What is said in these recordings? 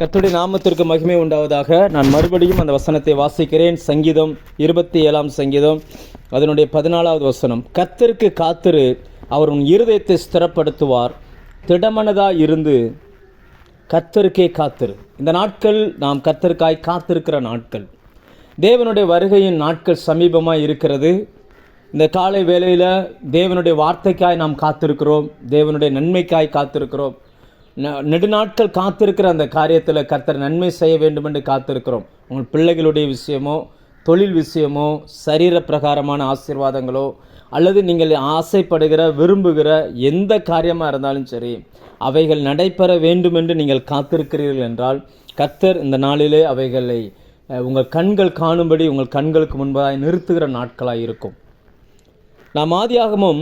கர்த்தருடைய நாமத்திற்கு மகிமை உண்டாவதாக. நான் மறுபடியும் அந்த வசனத்தை வாசிக்கிறேன். சங்கீதம் 27 சங்கீதம் அதனுடைய 14வது வசனம். கர்த்தருக்கு காத்திரு, அவர் உன் இருதயத்தை ஸ்திரப்படுத்துவார். திடமனதாய் இருந்து கர்த்தருக்கே காத்திரு. இந்த நாட்கள் நாம் கர்த்தருக்காய் காத்திருக்கிற நாட்கள். தேவனுடைய வருகையின் நாட்கள் சமீபமாக இருக்கிறது. இந்த காலை வேளையில் தேவனுடைய வார்த்தைக்காய் நாம் காத்திருக்கிறோம். தேவனுடைய நன்மைக்காய் காத்திருக்கிறோம். நெடுநாட்கள் காத்திருக்கிற அந்த காரியத்தில் கர்த்தர் நன்மை செய்ய வேண்டும் என்று காத்திருக்கிறோம். உங்கள் பிள்ளைகளுடைய விஷயமோ, தொழில் விஷயமோ, சரீர பிரகாரமான ஆசீர்வாதங்களோ, அல்லது நீங்கள் ஆசைப்படுகிற விரும்புகிற எந்த காரியமாக இருந்தாலும் சரி, அவைகள் நடைபெற வேண்டும் என்று நீங்கள் காத்திருக்கிறீர்கள் என்றால் கர்த்தர் இந்த நாளிலே அவைகளை உங்கள் கண்கள் காணும்படி உங்கள் கண்களுக்கு முன்பாக நிறுத்துகிற நாட்களாக இருக்கும். நாம் ஆதியாகமம்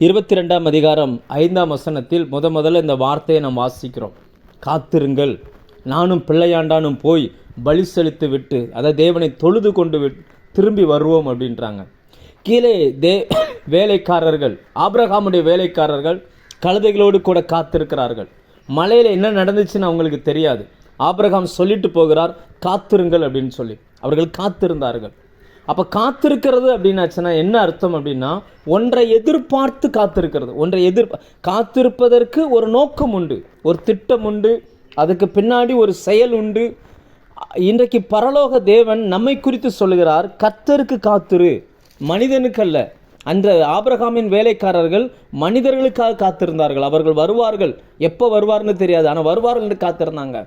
22 அதிகாரம் 5 வசனத்தில் முதல்ல இந்த வார்த்தையை நாம் வாசிக்கிறோம். காத்திருங்கள், நானும் பிள்ளையாண்டானும் போய் பலி செலுத்தி விட்டு அதை தேவனை தொழுது கொண்டு திரும்பி வருவோம் அப்படின்றாங்க. கீழே வேலைக்காரர்கள், ஆபிரகாமுடைய வேலைக்காரர்கள் கழுதைகளோடு கூட காத்திருக்கிறார்கள். மலையில் என்ன நடந்துச்சுன்னு அவங்களுக்கு தெரியாது. ஆபிரகாம் சொல்லிட்டு போகிறார், காத்திருங்கள் அப்படின்னு சொல்லி. அவர்கள் காத்திருந்தார்கள். அப்போ காத்திருக்கிறது அப்படின்னாச்சுன்னா என்ன அர்த்தம் அப்படின்னா, ஒன்றை எதிர்பார்த்து காத்திருக்கிறது. காத்திருப்பதற்கு ஒரு நோக்கம் உண்டு, ஒரு திட்டம் உண்டு, அதுக்கு பின்னாடி ஒரு செயல் உண்டு. இன்றைக்கு பரலோக தேவன் நம்மை குறித்து சொல்லுகிறார், கர்த்தருக்கு காத்திரு, மனிதனுக்கு அல்ல. அந்த ஆபிரகாமின் வேலைக்காரர்கள் மனிதர்களுக்காக காத்திருந்தார்கள். அவர்கள் வருவார்கள், எப்போ வருவார்னு தெரியாது, ஆனால் வருவார்கள் என்று காத்திருந்தாங்க.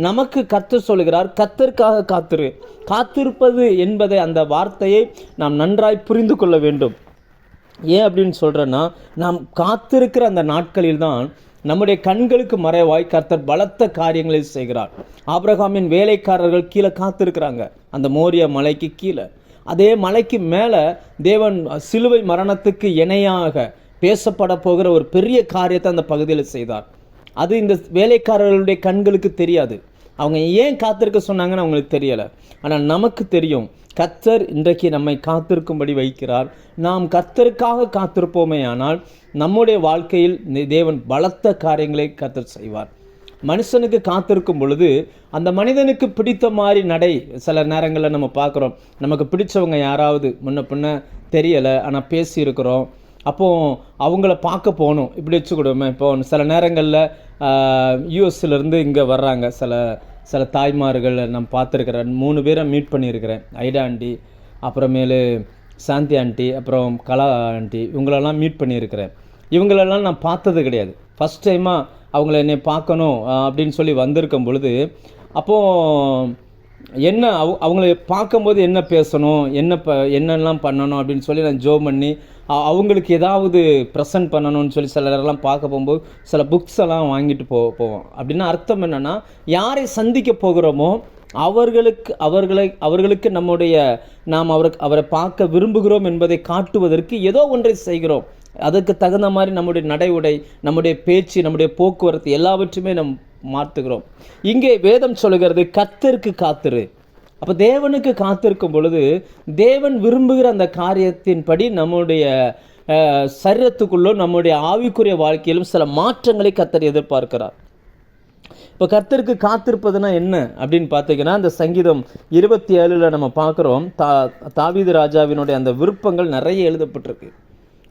நமக்கு கர்த்தர் சொல்லுகிறார், கர்த்தருக்காக காத்திரு. காத்திருப்பது என்பதை, அந்த வார்த்தையை நாம் நன்றாய் புரிந்து கொள்ள வேண்டும். ஏன் அப்படின்னு சொல்கிறேன்னா, நாம் காத்திருக்கிற அந்த நாட்களில் தான் நம்முடைய கண்களுக்கு மறைவாய் கர்த்தர் பலத்த காரியங்களை செய்கிறார். ஆபிரகாமின் வேலைக்காரர்கள் கீழே காத்திருக்கிறாங்க, அந்த மோரியா மலைக்கு கீழே. அதே மலைக்கு மேலே தேவன் சிலுவை மரணத்துக்கு இணையாக பேசப்பட போகிற ஒரு பெரிய காரியத்தை அந்த பகுதியில் செய்தார். அது இந்த வேலைக்காரர்களுடைய கண்களுக்கு தெரியாது. அவங்க ஏன் காத்திருக்க சொன்னாங்கன்னு அவங்களுக்கு தெரியலை. ஆனால் நமக்கு தெரியும், கர்த்தர் இன்றைக்கு நம்மை காத்திருக்கும்படி வைக்கிறார். நாம் கர்த்தருக்காக காத்திருப்போமே ஆனால் நம்முடைய வாழ்க்கையில் தேவன் பலத்த காரியங்களை கர்த்தர் செய்வார். மனுஷனுக்கு காத்திருக்கும் பொழுது அந்த மனிதனுக்கு பிடித்த மாதிரி நடை சில நேரங்களில் நம்ம பார்க்குறோம். நமக்கு பிடிச்சவங்க யாராவது முன்ன பின்ன தெரியலை, ஆனால் பேசியிருக்கிறோம். அப்போது அவங்கள பார்க்க போகணும். இப்படி வச்சுக்கிடுவோமே, இப்போ சில நேரங்களில் யூஎஸ்லேருந்து இங்கே வர்றாங்க சில தாய்மார்கள். நான் பார்த்துருக்கிறேன், 3 பேரை மீட் பண்ணியிருக்கிறேன். ஐடா ஆண்டி, அப்புறமேலு சாந்தி ஆண்டி, அப்புறம் கலா ஆண்டி, இவங்களெல்லாம் மீட் பண்ணியிருக்கிறேன். இவங்களெல்லாம் நான் பார்த்தது கிடையாது. ஃபஸ்ட் டைமாக அவங்கள என்னை பார்க்கணும் அப்படின்னு சொல்லி வந்திருக்கும் பொழுது, அப்போது என்ன அவங்கள பார்க்கும்போது என்ன பேசணும், என்னெல்லாம் பண்ணணும் அப்படின்னு சொல்லி நான் ஜோம் பண்ணி அவங்களுக்கு ஏதாவது ப்ரெசன்ட் பண்ணணும்னு சொல்லி சிலரெல்லாம் பார்க்க போகும்போது சில புக்ஸ் எல்லாம் வாங்கிட்டு போவோம். அப்படின்னா அர்த்தம் என்னென்னா, யாரை சந்திக்க போகிறோமோ அவர்களுக்கு நாம் அவரை பார்க்க விரும்புகிறோம் என்பதை காட்டுவதற்கு ஏதோ ஒன்றை செய்கிறோம். அதுக்கு தகுந்த மாதிரி நம்முடைய நடை உடை, நம்முடைய பேச்சு, நம்முடைய போக்குவரத்து எல்லாவற்றுமே நம் மாற்றுகிறோம். இங்கே வேதம் சொல்லுகிறது, கர்த்தருக்கு காத்திரு. அப்போ தேவனுக்கு காத்திருக்கும் பொழுது தேவன் விரும்புகிற அந்த காரியத்தின்படி நம்முடைய சரீரத்துக்குள்ளோ நம்முடைய ஆவிக்குரிய வாழ்க்கையிலும் சில மாற்றங்களை கர்த்தர் எதிர்பார்க்கிறார். இப்போ கர்த்தருக்கு காத்திருப்பதுனா என்ன அப்படின்னு பார்த்தீங்கன்னா, அந்த சங்கீதம் 27 நம்ம பார்க்குறோம். தாவீது ராஜாவினுடைய அந்த விருப்பங்கள் நிறைய எழுதப்பட்டிருக்கு.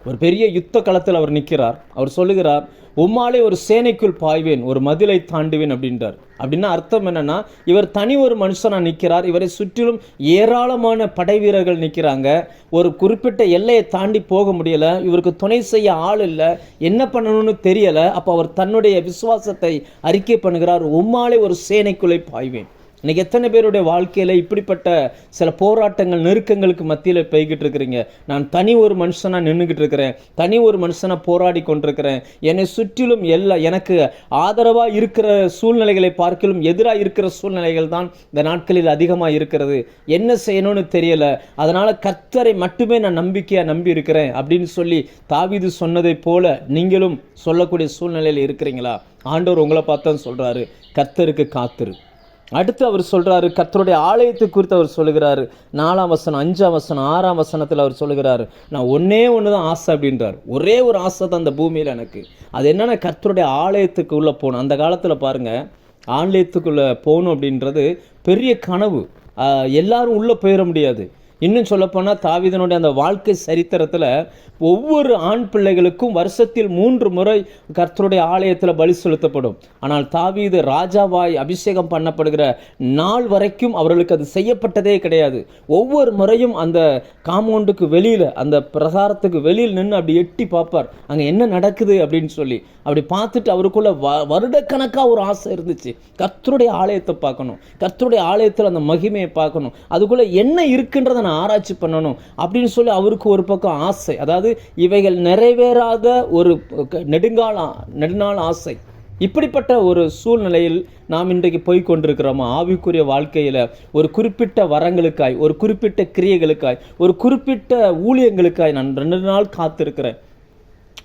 ஒரு பெரிய யுத்த களத்தில் அவர் நிற்கிறார். அவர் சொல்லுகிறார், உம்மாலே ஒரு சேனைக்குள் பாய்வேன், ஒரு மதிலை தாண்டுவேன் அப்படின்றார். அப்படின்னா அர்த்தம் என்னன்னா, இவர் தனி ஒரு மனுஷனாக நிற்கிறார். இவரை சுற்றிலும் ஏராளமான படை வீரர்கள் நிற்கிறாங்க. ஒரு குறிப்பிட்ட எல்லையை தாண்டி போக முடியலை. இவருக்கு துணை செய்ய ஆள் இல்லை, என்ன பண்ணணும்னு தெரியலை. அப்போ அவர் தன்னுடைய விசுவாசத்தை அறிக்கை பண்ணுகிறார், உம்மாலே ஒரு சேனைக்குள்ளே பாய்வேன். இன்றைக்கி எத்தனை பேருடைய வாழ்க்கையில் இப்படிப்பட்ட சில போராட்டங்கள், நெருக்கங்களுக்கு மத்தியில் போய்கிட்டு இருக்கிறீங்க. நான் தனி ஒரு மனுஷனாக நின்றுக்கிட்டு இருக்கிறேன், தனி ஒரு மனுஷனாக போராடி கொண்டிருக்கிறேன். என்னை சுற்றிலும் எனக்கு ஆதரவாக இருக்கிற சூழ்நிலைகளை பார்க்கலும் எதிராக இருக்கிற சூழ்நிலைகள் தான் இந்த நாட்களில் அதிகமாக இருக்கிறது. என்ன செய்யணும்னு தெரியலை, அதனால் கர்த்தரை மட்டுமே நான் நம்பிக்கையாக நம்பி இருக்கிறேன் அப்படின்னு சொல்லி தாவீது சொன்னதை போல நீங்களும் சொல்லக்கூடிய சூழ்நிலையில் இருக்கிறீங்களா? ஆண்டவர் உங்களை பார்த்தா சொல்கிறாரு, கர்த்தருக்கு காத்திரு. அடுத்து அவர் சொல்கிறாரு, கர்த்தருடைய ஆலயத்தை குறித்து அவர் சொல்லுகிறாரு. 4ஆம் வசனம், 5ஆம் வசனம், 6ஆம் வசனத்தில் அவர் சொல்லுகிறாரு, நான் ஒன்று தான் ஆசை அப்படின்றார். ஒரே ஒரு ஆசை தான் அந்த பூமியில் எனக்கு. அது என்னென்னா, கர்த்தருடைய ஆலயத்துக்கு உள்ளே போகணும். அந்த காலத்தில் பாருங்கள், ஆலயத்துக்குள்ளே போகணும் அப்படின்றது பெரிய கனவு. எல்லாரும் உள்ளே போயிட முடியாது. இன்னும் சொல்லப்போனால் தாவீதனுடைய அந்த வாழ்க்கை சரித்திரத்தில் ஒவ்வொரு ஆண் பிள்ளைகளுக்கும் வருஷத்தில் 3 முறை கர்த்தருடைய ஆலயத்தில் பலி செலுத்தப்படும். ஆனால் தாவீது ராஜாவாய் அபிஷேகம் பண்ணப்படுகிற நாள் வரைக்கும் அவர்களுக்கு அது செய்யப்பட்டதே கிடையாது. ஒவ்வொரு முறையும் அந்த காம்பவுண்டுக்கு வெளியில், அந்த பிரசாரத்துக்கு வெளியில் நின்று அப்படி எட்டி பார்ப்பார், அங்கே என்ன நடக்குது அப்படின்னு சொல்லி. அப்படி பார்த்துட்டு அவருக்குள்ள வருடக்கணக்காக ஒரு ஆசை இருந்துச்சு, கர்த்தருடைய ஆலயத்தை பார்க்கணும், கர்த்தருடைய ஆலயத்தில் அந்த மகிமையை பார்க்கணும், அதுக்குள்ளே என்ன இருக்குன்றதை நான் ஆராய்ச்சி பண்ணணும் அப்படின்னு சொல்லி அவருக்கு ஒரு பக்கம் ஆசை. அதாவது இவைகள் நிறைவேறாத ஒரு நெடுநாள் ஆசை. இப்படிப்பட்ட ஒரு சூழ்நிலையில் நாம் இன்றைக்கு போய்கொண்டிருக்கிறோமா? ஆவிக்குரிய வாழ்க்கையில் ஒரு குறிப்பிட்ட வரங்களுக்காய், ஒரு குறிப்பிட்ட கிரியைகளுக்காய், ஒரு குறிப்பிட்ட ஊழியங்களுக்காய் நான் 2 நாள் காத்திருக்கிறேன்.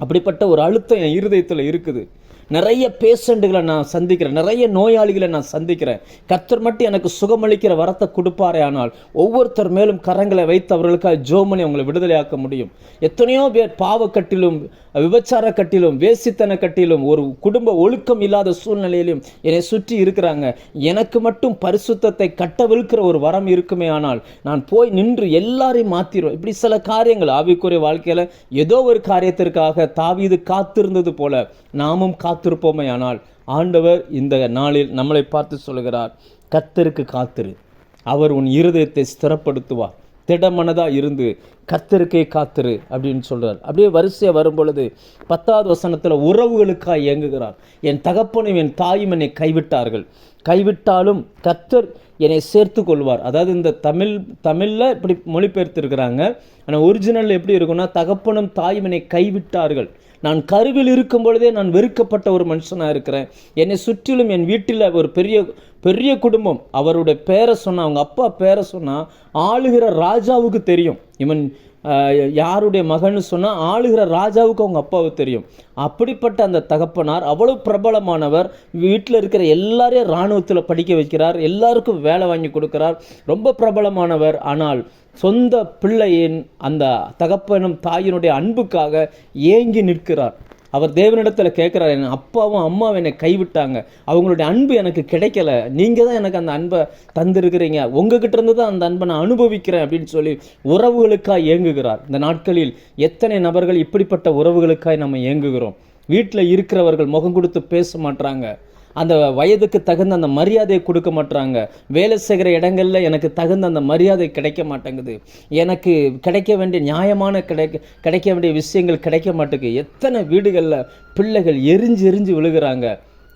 அப்படிப்பட்ட ஒரு அழுத்தம் என் இருதயத்தில் இருக்குது. நிறைய பேஷண்ட்டுகளை நான் சந்திக்கிறேன், நிறைய நோயாளிகளை நான் சந்திக்கிறேன். கர்த்தர் மட்டும் எனக்கு சுகமளிக்கிற வரத்தை கொடுப்பாரே ஆனால் ஒவ்வொருத்தர் மேலும் கரங்களை வைத்து அவர்களுக்காக ஜோமனி அவங்களை விடுதலையாக்க முடியும். எத்தனையோ பேர் பாவக்கட்டிலும், விபச்சார கட்டிலும், வேசித்தன கட்டிலும், ஒரு குடும்ப ஒழுக்கம் இல்லாத சூழ்நிலையிலும் என்னை சுற்றி இருக்கிறாங்க. எனக்கு மட்டும் பரிசுத்தத்தை கட்டவிழ்க்கிற ஒரு வரம் இருக்குமே ஆனால் நான் போய் நின்று எல்லாரையும் மாற்றிடுவேன். இப்படி சில காரியங்கள் ஆவிக்குரிய வாழ்க்கையில் ஏதோ ஒரு காரியத்திற்காக தாவீது காத்திருந்தது போல நாமும் காத்திருப்போமே ஆனால் ஆண்டவர் இந்த நாளில் நம்மளை பார்த்து சொல்கிறார், கர்த்தருக்கு காத்திரு, அவர் உன் இருதயத்தை ஸ்திரப்படுத்துவார், திடமனதாக இருந்து கர்த்தருக்கே காத்திரு அப்படின்னு சொல்கிறார். அப்படியே வரிசையாக வரும் பொழுது 10வது வசனத்தில் உறவுகளுக்காக இயங்குகிறார். என் தகப்பனும் என் தாயும் என்னை கைவிட்டாலும் கர்த்தர் என்னை சேர்த்து கொள்வார். அதாவது இந்த தமிழில் இப்படி மொழிபெயர்த்திருக்கிறாங்க. ஆனால் ஒரிஜினல் எப்படி இருக்குன்னா, தகப்பனும் தாயும் என்னை கைவிட்டார்கள், நான் கருவில் இருக்கும் பொழுதே நான் வெறுக்கப்பட்ட ஒரு மனுஷனாக இருக்கிறேன், என்னை சுற்றிலும் என் வீட்டில் ஒரு பெரிய குடும்பம், அவருடைய பேரை சொன்னால், அவங்க அப்பா பேரை சொன்னால் ஆளுகிற ராஜாவுக்கு தெரியும் இவன் யாருடைய மகன்னு சொன்னால் ஆளுகிற ராஜாவுக்கு அவங்க அப்பாவுக்கு தெரியும். அப்படிப்பட்ட அந்த தகப்பனார் அவ்வளோ பிரபலமானவர், வீட்டில் இருக்கிற எல்லாரையும் இராணுவத்தில் படிக்க வைக்கிறார், எல்லாருக்கும் வேலை வாங்கி கொடுக்கிறார், ரொம்ப பிரபலமானவர். ஆனால் சொந்த பிள்ளையின் அந்த தகப்பனும் தாயினுடைய அன்புக்காக ஏங்கி நிற்கிறார். அவர் தேவனிடத்தில் கேட்குறார், என் அப்பாவும் அம்மாவும் என்னை கைவிட்டாங்க, அவங்களுடைய அன்பு எனக்கு கிடைக்கல, நீங்கள் தான் எனக்கு அந்த அன்பை தந்திருக்கிறீங்க, உங்ககிட்ட இருந்து தான் அந்த அன்பை நான் அனுபவிக்கிறேன் அப்படின்னு சொல்லி உறவுகளுக்காக ஏங்குகிறார். இந்த நாட்களில் எத்தனை நபர்கள் இப்படிப்பட்ட உறவுகளுக்காக நம்ம ஏங்குகிறோம்? வீட்டில் இருக்கிறவர்கள் முகம் கொடுத்து பேச மாட்டாங்க, அந்த வயதுக்கு தகுந்த அந்த மரியாதையை கொடுக்க மாட்டாங்க, வேலை செய்கிற இடங்களில் எனக்கு தகுந்த அந்த மரியாதை கிடைக்க மாட்டேங்குது, எனக்கு கிடைக்க வேண்டிய நியாயமான கிடைக்க வேண்டிய விஷயங்கள் கிடைக்க மாட்டேங்குது. எத்தனை வீடுகளில் பிள்ளைகள் எரிஞ்சு விழுகிறாங்க.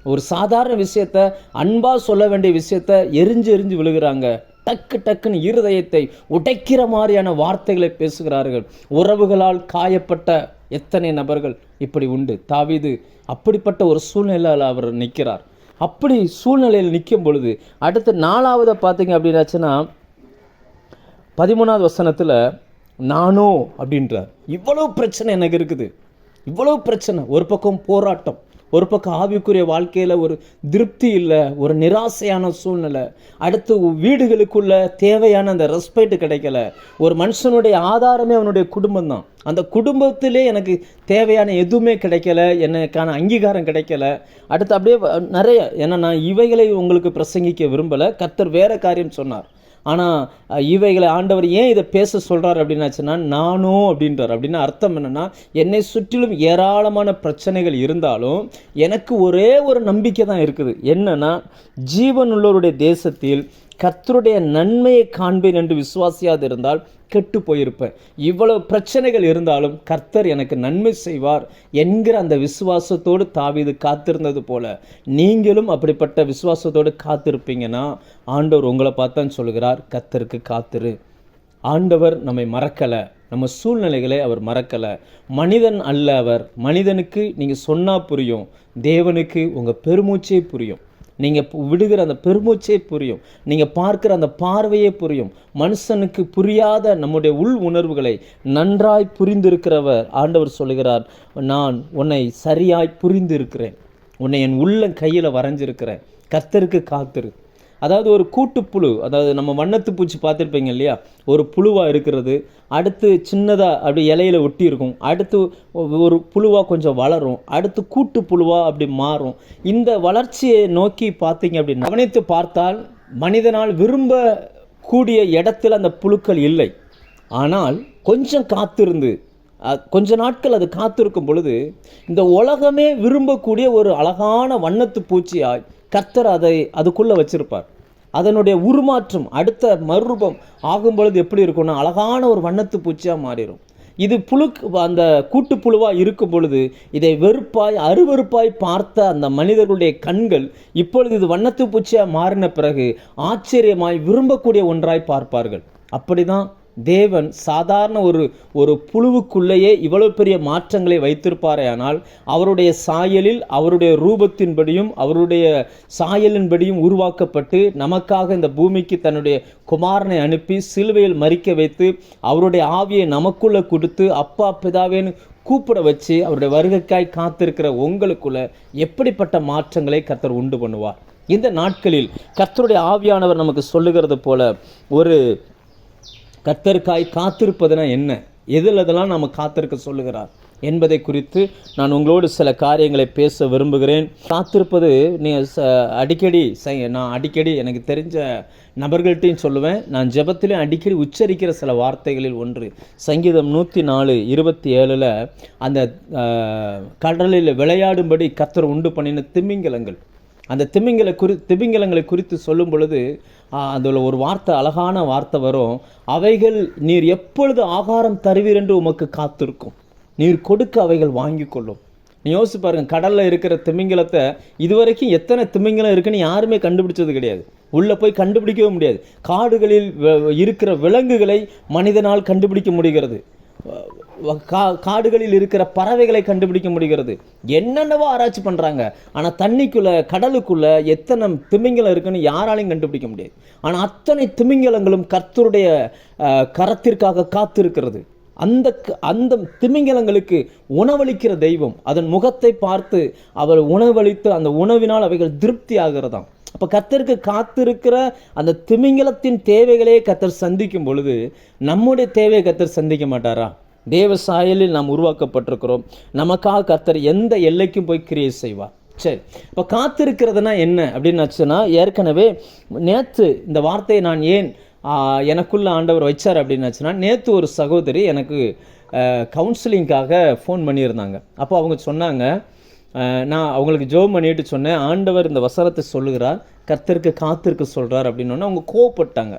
ஒரு சாதாரண விஷயத்த, அன்பாக சொல்ல வேண்டிய விஷயத்த எரிஞ்சு விழுகிறாங்க. டக்குன்னு இருதயத்தை உடைக்கிற மாதிரியான வார்த்தைகளை பேசுகிறார்கள். உறவுகளால் காயப்பட்ட எத்தனை நபர்கள் இப்படி உண்டு. தாவீது அப்படிப்பட்ட ஒரு சூழ்நிலையில் அவர் நிற்கிறார். அப்படி சூழ்நிலையில் நிற்கும் பொழுது அடுத்து 4வது பார்த்தீங்க அப்படின்னாச்சுன்னா 13வது வசனத்தில் நானோ அப்படின்றார். இவ்வளோ பிரச்சனை எனக்கு இருக்குது, இவ்வளோ பிரச்சனை. ஒரு பக்கம் போராட்டம், ஒரு பக்கம் ஆவிக்குரிய வாழ்க்கையில் ஒரு திருப்தி இல்லை, ஒரு நிராசையான சூழ்நிலை. அடுத்து வீடுகளுக்குள்ள தேவையான அந்த ரெஸ்பெக்ட் கிடைக்கல. ஒரு மனுஷனுடைய ஆதாரமே அவனுடைய குடும்பம் தான். அந்த குடும்பத்திலே எனக்கு தேவையான எதுவுமே கிடைக்கல, எனக்கான அங்கீகாரம் கிடைக்கல. அடுத்து அப்படியே நிறைய, ஏன்னா நான் இவைகளை உங்களுக்கு பிரசங்கிக்க விரும்பலை, கர்த்தர் வேற காரியம் சொன்னார். ஆனால் இவைகளை ஆண்டவர் ஏன் இதை பேச சொல்கிறார் அப்படின்னாச்சுன்னா, நானோ அப்படின்றார். அப்படின்னா அர்த்தம் என்னென்னா, என்னை சுற்றிலும் ஏராளமான பிரச்சனைகள் இருந்தாலும் எனக்கு ஒரே ஒரு நம்பிக்கை தான் இருக்குது. என்னன்னா, ஜீவனுள்ளவருடைய தேசத்தில் கர்த்தருடைய நன்மையை காண்பேன் என்று விசுவாசியாது இருந்தால் கெட்டு போயிருப்பேன். இவ்வளவு பிரச்சனைகள் இருந்தாலும் கர்த்தர் எனக்கு நன்மை செய்வார் என்கிற அந்த விசுவாசத்தோடு தாவீது காத்திருந்தது போல நீங்களும் அப்படிப்பட்ட விசுவாசத்தோடு காத்திருப்பீங்கன்னா ஆண்டவர் உங்களை பார்த்தான்னு சொல்கிறார், கர்த்தருக்கு காத்திரு. ஆண்டவர் நம்மை மறக்கலை, நம்ம சூழ்நிலைகளை அவர் மறக்கலை. மனிதன் அல்ல அவர். மனிதனுக்கு நீங்கள் சொன்னால் புரியும், தேவனுக்கு உங்கள் பெருமூச்சே புரியும், நீங்கள் விடுகிற அந்த பெருமூச்சே புரியும், நீங்கள் பார்க்குற அந்த பார்வையே புரியும். மனுஷனுக்கு புரியாத நம்முடைய உள் உணர்வுகளை நன்றாய் புரிந்திருக்கிறவர் ஆண்டவர் சொல்லுகிறார், நான் உன்னை சரியாய் புரிந்து இருக்கிறேன், உன்னை என் உள்ள கையில் வரைஞ்சிருக்கிறேன், கர்த்தருக்கு காத்திரு. அதாவது ஒரு கூட்டுப்புழு, அதாவது நம்ம வண்ணத்து பூச்சி பார்த்துருப்பீங்க இல்லையா, ஒரு புழுவாக இருக்கிறது, அடுத்து சின்னதாக அப்படி இலையில ஒட்டி இருக்கும், அடுத்து ஒரு புழுவாக கொஞ்சம் வளரும், அடுத்து கூட்டு புழுவாக அப்படி மாறும். இந்த வளர்ச்சியை நோக்கி பார்த்தீங்க அப்படின்னு கவனித்து பார்த்தால் மனிதனால் விரும்பக்கூடிய இடத்துல அந்த புழுக்கள் இல்லை. ஆனால் கொஞ்சம் காத்திருந்து கொஞ்ச நாட்கள் அது காத்திருக்கும் பொழுது இந்த உலகமே விரும்பக்கூடிய ஒரு அழகான வண்ணத்து பூச்சியாய் கர்த்தர் அதை அதுக்குள்ளே வச்சிருப்பார். அதனுடைய உருமாற்றம் அடுத்த மறுரூபம் ஆகும் பொழுது எப்படி இருக்கும்னா அழகான ஒரு வண்ணத்து பூச்சியாக மாறிடும். இது அந்த கூட்டுப்புழுவாக இருக்கும் பொழுது இதை வெறுப்பாய் அருவருப்பாய் பார்த்த அந்த மனிதர்களுடைய கண்கள் இப்பொழுது இது வண்ணத்து பூச்சியாக மாறின பிறகு ஆச்சரியமாய் விரும்பக்கூடிய ஒன்றாய் பார்ப்பார்கள். அப்படிதான் தேவன் சாதாரண ஒரு புழுவுக்குள்ளேயே இவ்வளவு பெரிய மாற்றங்களை வைத்திருப்பாரே. ஆனால் அவருடைய சாயலில் அவருடைய ரூபத்தின்படியும் அவருடைய சாயலின்படியும் உருவாக்கப்பட்டு நமக்காக இந்த பூமிக்கு தன்னுடைய குமாரனை அனுப்பி சிலுவையில் மரிக்க வைத்து அவருடைய ஆவியை நமக்குள்ள கொடுத்து அப்பா பிதாவேன்னு கூப்பிட வச்சு அவருடைய வருகைக்காய் காத்திருக்கிற உங்களுக்குள்ள எப்படிப்பட்ட மாற்றங்களை கர்த்தர் உண்டு பண்ணுவார். இந்த நாட்களில் கர்த்தருடைய ஆவியானவர் நமக்கு சொல்லுகிறது போல ஒரு கர்த்தருக்காய் காத்திருப்பதுனா என்ன, எதெல்லாம் நம்ம காத்திருக்க சொல்லுகிறார் என்பதை குறித்து நான் உங்களோடு சில காரியங்களை பேச விரும்புகிறேன். காத்திருப்பது நான் அடிக்கடி எனக்கு தெரிஞ்ச நபர்கள்ட்டையும் சொல்லுவேன். நான் ஜெபத்திலே அடிக்கடி உச்சரிக்கிற சில வார்த்தைகளில் ஒன்று சங்கீதம் 104:27 அந்த கடலில் விளையாடும்படி கர்த்தர் உண்டு பண்ணின திமிங்கலங்கள், அந்த திமிங்கலங்களை குறித்து சொல்லும் பொழுது அதில் ஒரு வார்த்தை, அழகான வார்த்தை வரும். அவைகள் நீர் எப்பொழுது ஆகாரம் தருவீர் என்று உமக்கு காத்திருக்கும், நீர் கொடுக்க அவைகள் வாங்கி கொள்ளும். நீ யோசிச்சு பாருங்க, கடலில் இருக்கிற திமிங்கலத்தை இதுவரைக்கும் எத்தனை திமிங்கலம் இருக்குன்னு யாருமே கண்டுபிடிச்சது கிடையாது, உள்ளே போய் கண்டுபிடிக்கவும் முடியாது. காடுகளில் இருக்கிற விலங்குகளை மனிதனால் கண்டுபிடிக்க முடிகிறது, காடுகளில் இருக்கிற பறவைகளை கண்டுபிடிக்க முடிகிறது, என்னென்னவோ ஆராய்ச்சி பண்ணுறாங்க. ஆனால் தண்ணிக்குள்ளே கடலுக்குள்ளே எத்தனை திமிங்கலம் இருக்குன்னு யாராலையும் கண்டுபிடிக்க முடியாது. ஆனால் அத்தனை திமிங்கலங்களும் கர்த்தருடைய கரத்திற்காக காத்திருக்கிறது. அந்த திமிங்கலங்களுக்கு உணவளிக்கிற தெய்வம் அதன் முகத்தை பார்த்து அவர் உணவளித்து அந்த உணவினால் அவைகள் திருப்தி ஆகிறதாம். அப்போ கர்த்தருக்கு காத்திருக்கிற அந்த திமிங்கலத்தின் தேவைகளே கர்த்தர் சந்திக்கும் பொழுது நம்முடைய தேவையை கர்த்தர் சந்திக்க மாட்டாரா? தேவ சாயலில் நாம் உருவாக்கப்பட்டிருக்கிறோம். நமக்காக கர்த்தர் எந்த எல்லைக்கும் போய் கிரியை செய்வார். சரி, இப்போ காத்திருக்கிறதுனா என்ன அப்படின்னாச்சுன்னா, ஏற்கனவே நேற்று இந்த வார்த்தையை நான் ஏன் எனக்குள்ள ஆண்டவர் வச்சார் அப்படின்னாச்சுன்னா, நேற்று ஒரு சகோதரி எனக்கு கவுன்சிலிங்காக ஃபோன் பண்ணியிருந்தாங்க. அப்போ அவங்க சொன்னாங்க, நான் அவங்களுக்கு ஜெபம் பண்ணிட்டு சொன்னேன், ஆண்டவர் இந்த வசனத்தை சொல்லுகிறார், கர்த்தருக்கு காத்திருக்க சொல்கிறார் அப்படின்னோடனே அவங்க கோவப்பட்டாங்க.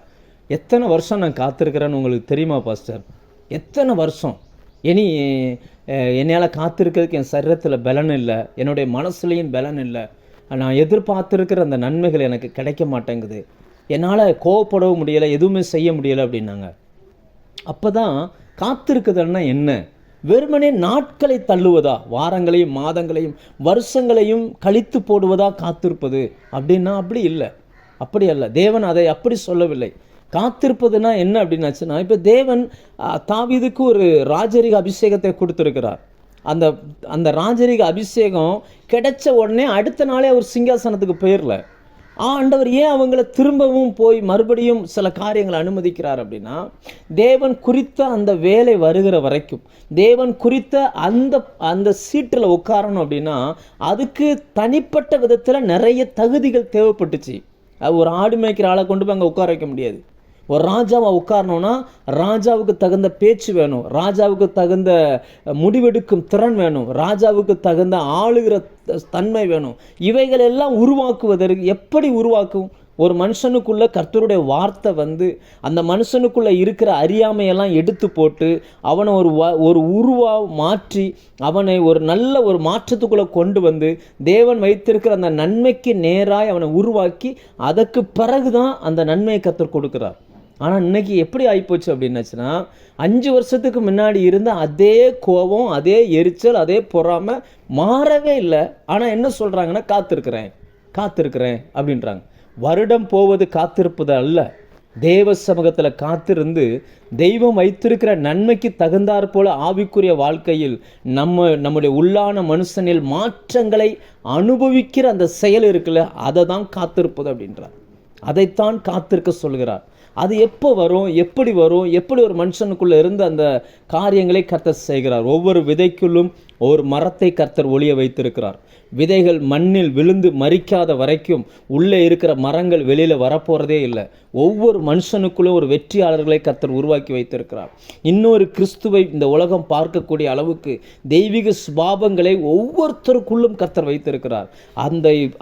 எத்தனை வருஷம் நான் காத்திருக்கிறேன்னு உங்களுக்கு தெரியுமா பாஸ்டர்? எத்தனை வருஷம் என்னையால் காத்திருக்கிறதுக்கு என் சரீரத்தில் பலன் இல்லை, என்னுடைய மனசுலையும் பலன் இல்லை, நான் எதிர்பார்த்துருக்கிற அந்த நன்மைகள் எனக்கு கிடைக்க மாட்டேங்குது, என்னால் கோவப்படவும் முடியலை, எதுவுமே செய்ய முடியலை அப்படின்னாங்க. அப்போ தான் காத்திருக்குதல்னா என்ன? வெறுமனே நாட்களை தள்ளுவதா, வாரங்களையும் மாதங்களையும் வருஷங்களையும் கழித்து போடுவதா காத்திருப்பது அப்படின்னா அப்படி இல்லை, அப்படி அல்ல. தேவன் அதை அப்படி சொல்லவில்லை. காத்திருப்பதுனா என்ன அப்படின்னாச்சுன்னா, இப்போ தேவன் தாவீதுக்கு ஒரு ராஜரிக அபிஷேகத்தை கொடுத்துருக்கிறார். அந்த ராஜரிக அபிஷேகம் கிடைச்ச உடனே அடுத்த நாளே அவர் சிங்காசனத்துக்கு போயிடல. ஆண்டவர் ஏன் அவங்கள திரும்பவும் போய் மறுபடியும் சில காரியங்களை அனுமதிக்கிறார் அப்படின்னா, தேவன் குறித்த அந்த வேலை வருகிற வரைக்கும், தேவன் குறித்த அந்த சீட்டில் உட்காரணும் அப்படின்னா அதுக்கு தனிப்பட்ட விதத்தில் நிறைய தகுதிகள் தேவைப்பட்டுச்சு. ஒரு ஆடு மேய்க்கிற ஆளை கொண்டு போய் அங்கே உட்கார வைக்க முடியாது. ஒரு ராஜாவை உட்காரணும்னா ராஜாவுக்கு தகுந்த பேச்சு வேணும், ராஜாவுக்கு தகுந்த முடிவெடுக்கும் திறன் வேணும், ராஜாவுக்கு தகுந்த ஆளுகிற தன்மை வேணும். இவைகள் எல்லாம் உருவாக்குவதற்கு எப்படி உருவாக்கும்? ஒரு மனுஷனுக்குள்ள கர்த்தருடைய வார்த்தை வந்து அந்த மனுஷனுக்குள்ள இருக்கிற அறியாமையெல்லாம் எடுத்து போட்டு அவனை ஒரு உருவா மாற்றி அவனை ஒரு நல்ல ஒரு மாற்றத்துக்குள்ளே கொண்டு வந்து தேவன் வைத்திருக்கிற அந்த நன்மைக்கு நேராய் அவனை உருவாக்கி அதற்கு பிறகுதான் அந்த நன்மையை கர்த்தர் கொடுக்கிறார். ஆனால் இன்னைக்கு எப்படி ஆகிப்போச்சு அப்படின்னாச்சுன்னா, 5 வருஷத்துக்கு முன்னாடி இருந்த அதே கோபம், அதே எரிச்சல், அதே பொறாமை மாறவே இல்லை. ஆனால் என்ன சொல்கிறாங்கன்னா, காத்திருக்கிறேன் அப்படின்றாங்க. வருடம் போவது காத்திருப்பது அல்ல, தேவ சமூகத்தில் காத்திருந்து தெய்வம் வைத்திருக்கிற நன்மைக்கு தகுந்தாற் போல ஆவிக்குரிய வாழ்க்கையில் நம்முடைய உள்ளான மனுஷனில் மாற்றங்களை அனுபவிக்கிற அந்த செயல் இருக்குல்ல, அதை தான் காத்திருப்பது அப்படின்றார். அதைத்தான் காத்திருக்க சொல்கிறார். அது எப்போ வரும், எப்படி வரும், எப்படி ஒரு மனுஷனுக்குள்ளே இருந்து அந்த காரியங்களை கர்த்தர் செய்கிறார். ஒவ்வொரு விதைக்குள்ளும் ஒரு மரத்தை கர்த்தர் ஒளிய வைத்திருக்கிறார். விதைகள் மண்ணில் விழுந்து மரிக்காத வரைக்கும் உள்ளே இருக்கிற மரங்கள் வெளியில் வரப்போகிறதே இல்லை. ஒவ்வொரு மனுஷனுக்குள்ளும் ஒரு வெற்றியாளர்களை கர்த்தர் உருவாக்கி வைத்திருக்கிறார். இன்னொரு கிறிஸ்துவை இந்த உலகம் பார்க்கக்கூடிய அளவுக்கு தெய்வீக சுபாவங்களை ஒவ்வொருத்தருக்குள்ளும் கர்த்தர் வைத்திருக்கிறார்.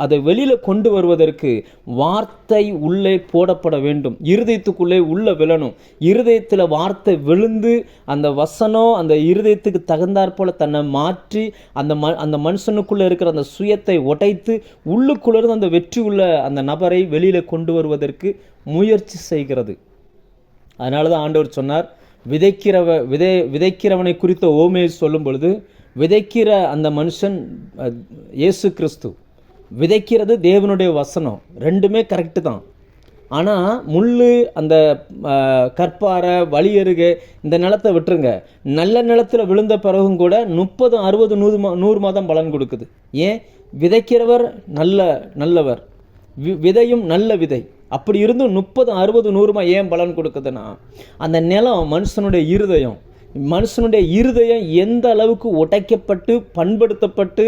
அதை வெளியில் கொண்டு வருவதற்கு வார்த்தை உள்ளே போடப்பட வேண்டும். இருதயத்துக்குள்ளே உள்ள விழணும். இருதயத்தில் வார்த்தை விழுந்து அந்த வசனம் அந்த இருதயத்துக்கு தகுந்தாற் போல தன்னை மாற்றி அந்த மனுஷனுக்குள்ளே இருக்கிற அந்த சுயத்தை உடைத்து உள்ளுக்குள்ளேருந்து அந்த வெற்றி உள்ள அந்த நபரை வெளியில் கொண்டு வருவதற்கு முயற்சி செய்கிறது. அதனால தான் ஆண்டவர் சொன்னார், விதைக்கிறவனை குறித்த ஓமையை சொல்லும் பொழுது, விதைக்கிற அந்த மனுஷன் இயேசு கிறிஸ்து, விதைக்கிறது தேவனுடைய வசனம், ரெண்டுமே கரெக்டு தான். ஆனால் முள் அந்த கற்பாறை வழி அருகே இந்த நிலத்தை விட்டுருங்க, நல்ல நிலத்தில் விழுந்த பிறகும் கூட 30, 60, 100 மாதம் பலன் கொடுக்குது. ஏன்? விதைக்கிறவர் நல்லவர், விதையும் நல்ல விதை. அப்படி இருந்தும் 30, 60, 100 ஏன் பலன் கொடுக்குதுன்னா, அந்த நிலம் மனுஷனுடைய இருதயம் எந்த அளவுக்கு உடைக்கப்பட்டு பண்படுத்தப்பட்டு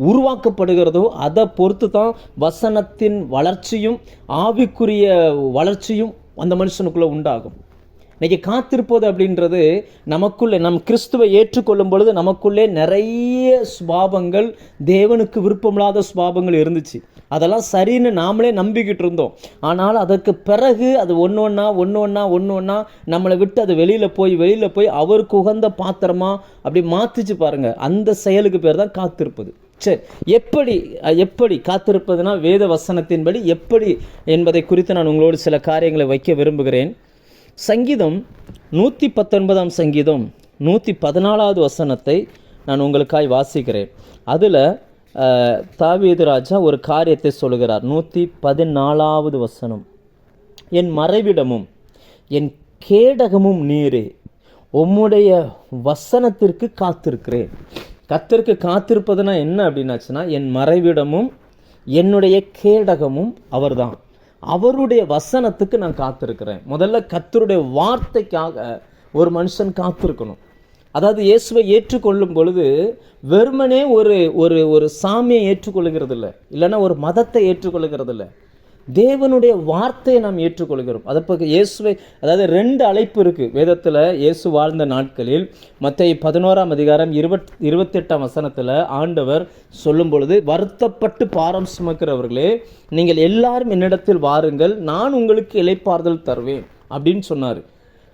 உருவாக்கப்படுகிறதோ அதை பொறுத்து தான் வசனத்தின் வளர்ச்சியும் ஆவிக்குரிய வளர்ச்சியும் அந்த மனுஷனுக்குள்ளே உண்டாகும். இன்றைக்கி காத்திருப்பது அப்படின்றது நமக்குள்ளே, நம் கிறிஸ்துவை ஏற்றுக்கொள்ளும் பொழுது நமக்குள்ளே நிறைய சுபாவங்கள், தேவனுக்கு விருப்பமில்லாத சுபாவங்கள் இருந்துச்சு. அதெல்லாம் சரின்னு நாமளே நம்பிக்கிட்டு இருந்தோம். ஆனால் அதற்கு பிறகு அது ஒன்று ஒன்றா நம்மளை விட்டு அது வெளியில் போய் அவருக்கு உகந்த பாத்திரமா அப்படி மாற்றிச்சு பாருங்கள். அந்த செயலுக்கு பேர் தான் காத்திருப்பது. சரி, எப்படி காத்திருப்பதுனா வேத வசனத்தின்படி எப்படி என்பதை குறித்து நான் உங்களோடு சில காரியங்களை வைக்க விரும்புகிறேன். சங்கீதம் 119 சங்கீதம் 114 வசனத்தை நான் உங்களுக்காய் வாசிக்கிறேன். அதில் தாவீது ராஜா ஒரு காரியத்தை சொல்கிறார். 114 வசனம், என் மறைவிடமும் என் கேடகமும் நீரே, உம்முடைய வசனத்திற்கு காத்திருக்கிறேன். கர்த்தருக்கு காத்திருப்பதுனா என்ன அப்படின்னாச்சுன்னா, என் மறைவிடமும் என்னுடைய கேடகமும் அவர்தான். அவருடைய வசனத்துக்கு நான் காத்திருக்கிறேன். முதல்ல கர்த்தருடைய வார்த்தைக்காக ஒரு மனுஷன் காத்திருக்கணும். அதாவது இயேசுவை ஏற்றுக்கொள்ளும் பொழுது வெறுமனே ஒரு சாமியை ஏற்றுக்கொள்ளுகிறது இல்லை, இல்லைன்னா ஒரு மதத்தை ஏற்றுக்கொள்ளுகிறது இல்லை, தேவனுடைய வார்த்தையை நாம் ஏற்றுக்கொள்கிறோம். அதற்கு இயேசுவை, அதாவது 2 அழைப்பு இருக்குது வேதத்தில். இயேசு வாழ்ந்த நாட்களில் மத்தேயு 11 அதிகாரம் 28 வசனத்தில் ஆண்டவர் சொல்லும் பொழுது, வருத்தப்பட்டு பாரம் சுமக்கிறவர்களே நீங்கள் எல்லாரும் என்னிடத்தில் வாருங்கள், நான் உங்களுக்கு இளைப்பாறுதல் தருவேன் அப்படின்னு சொன்னார்.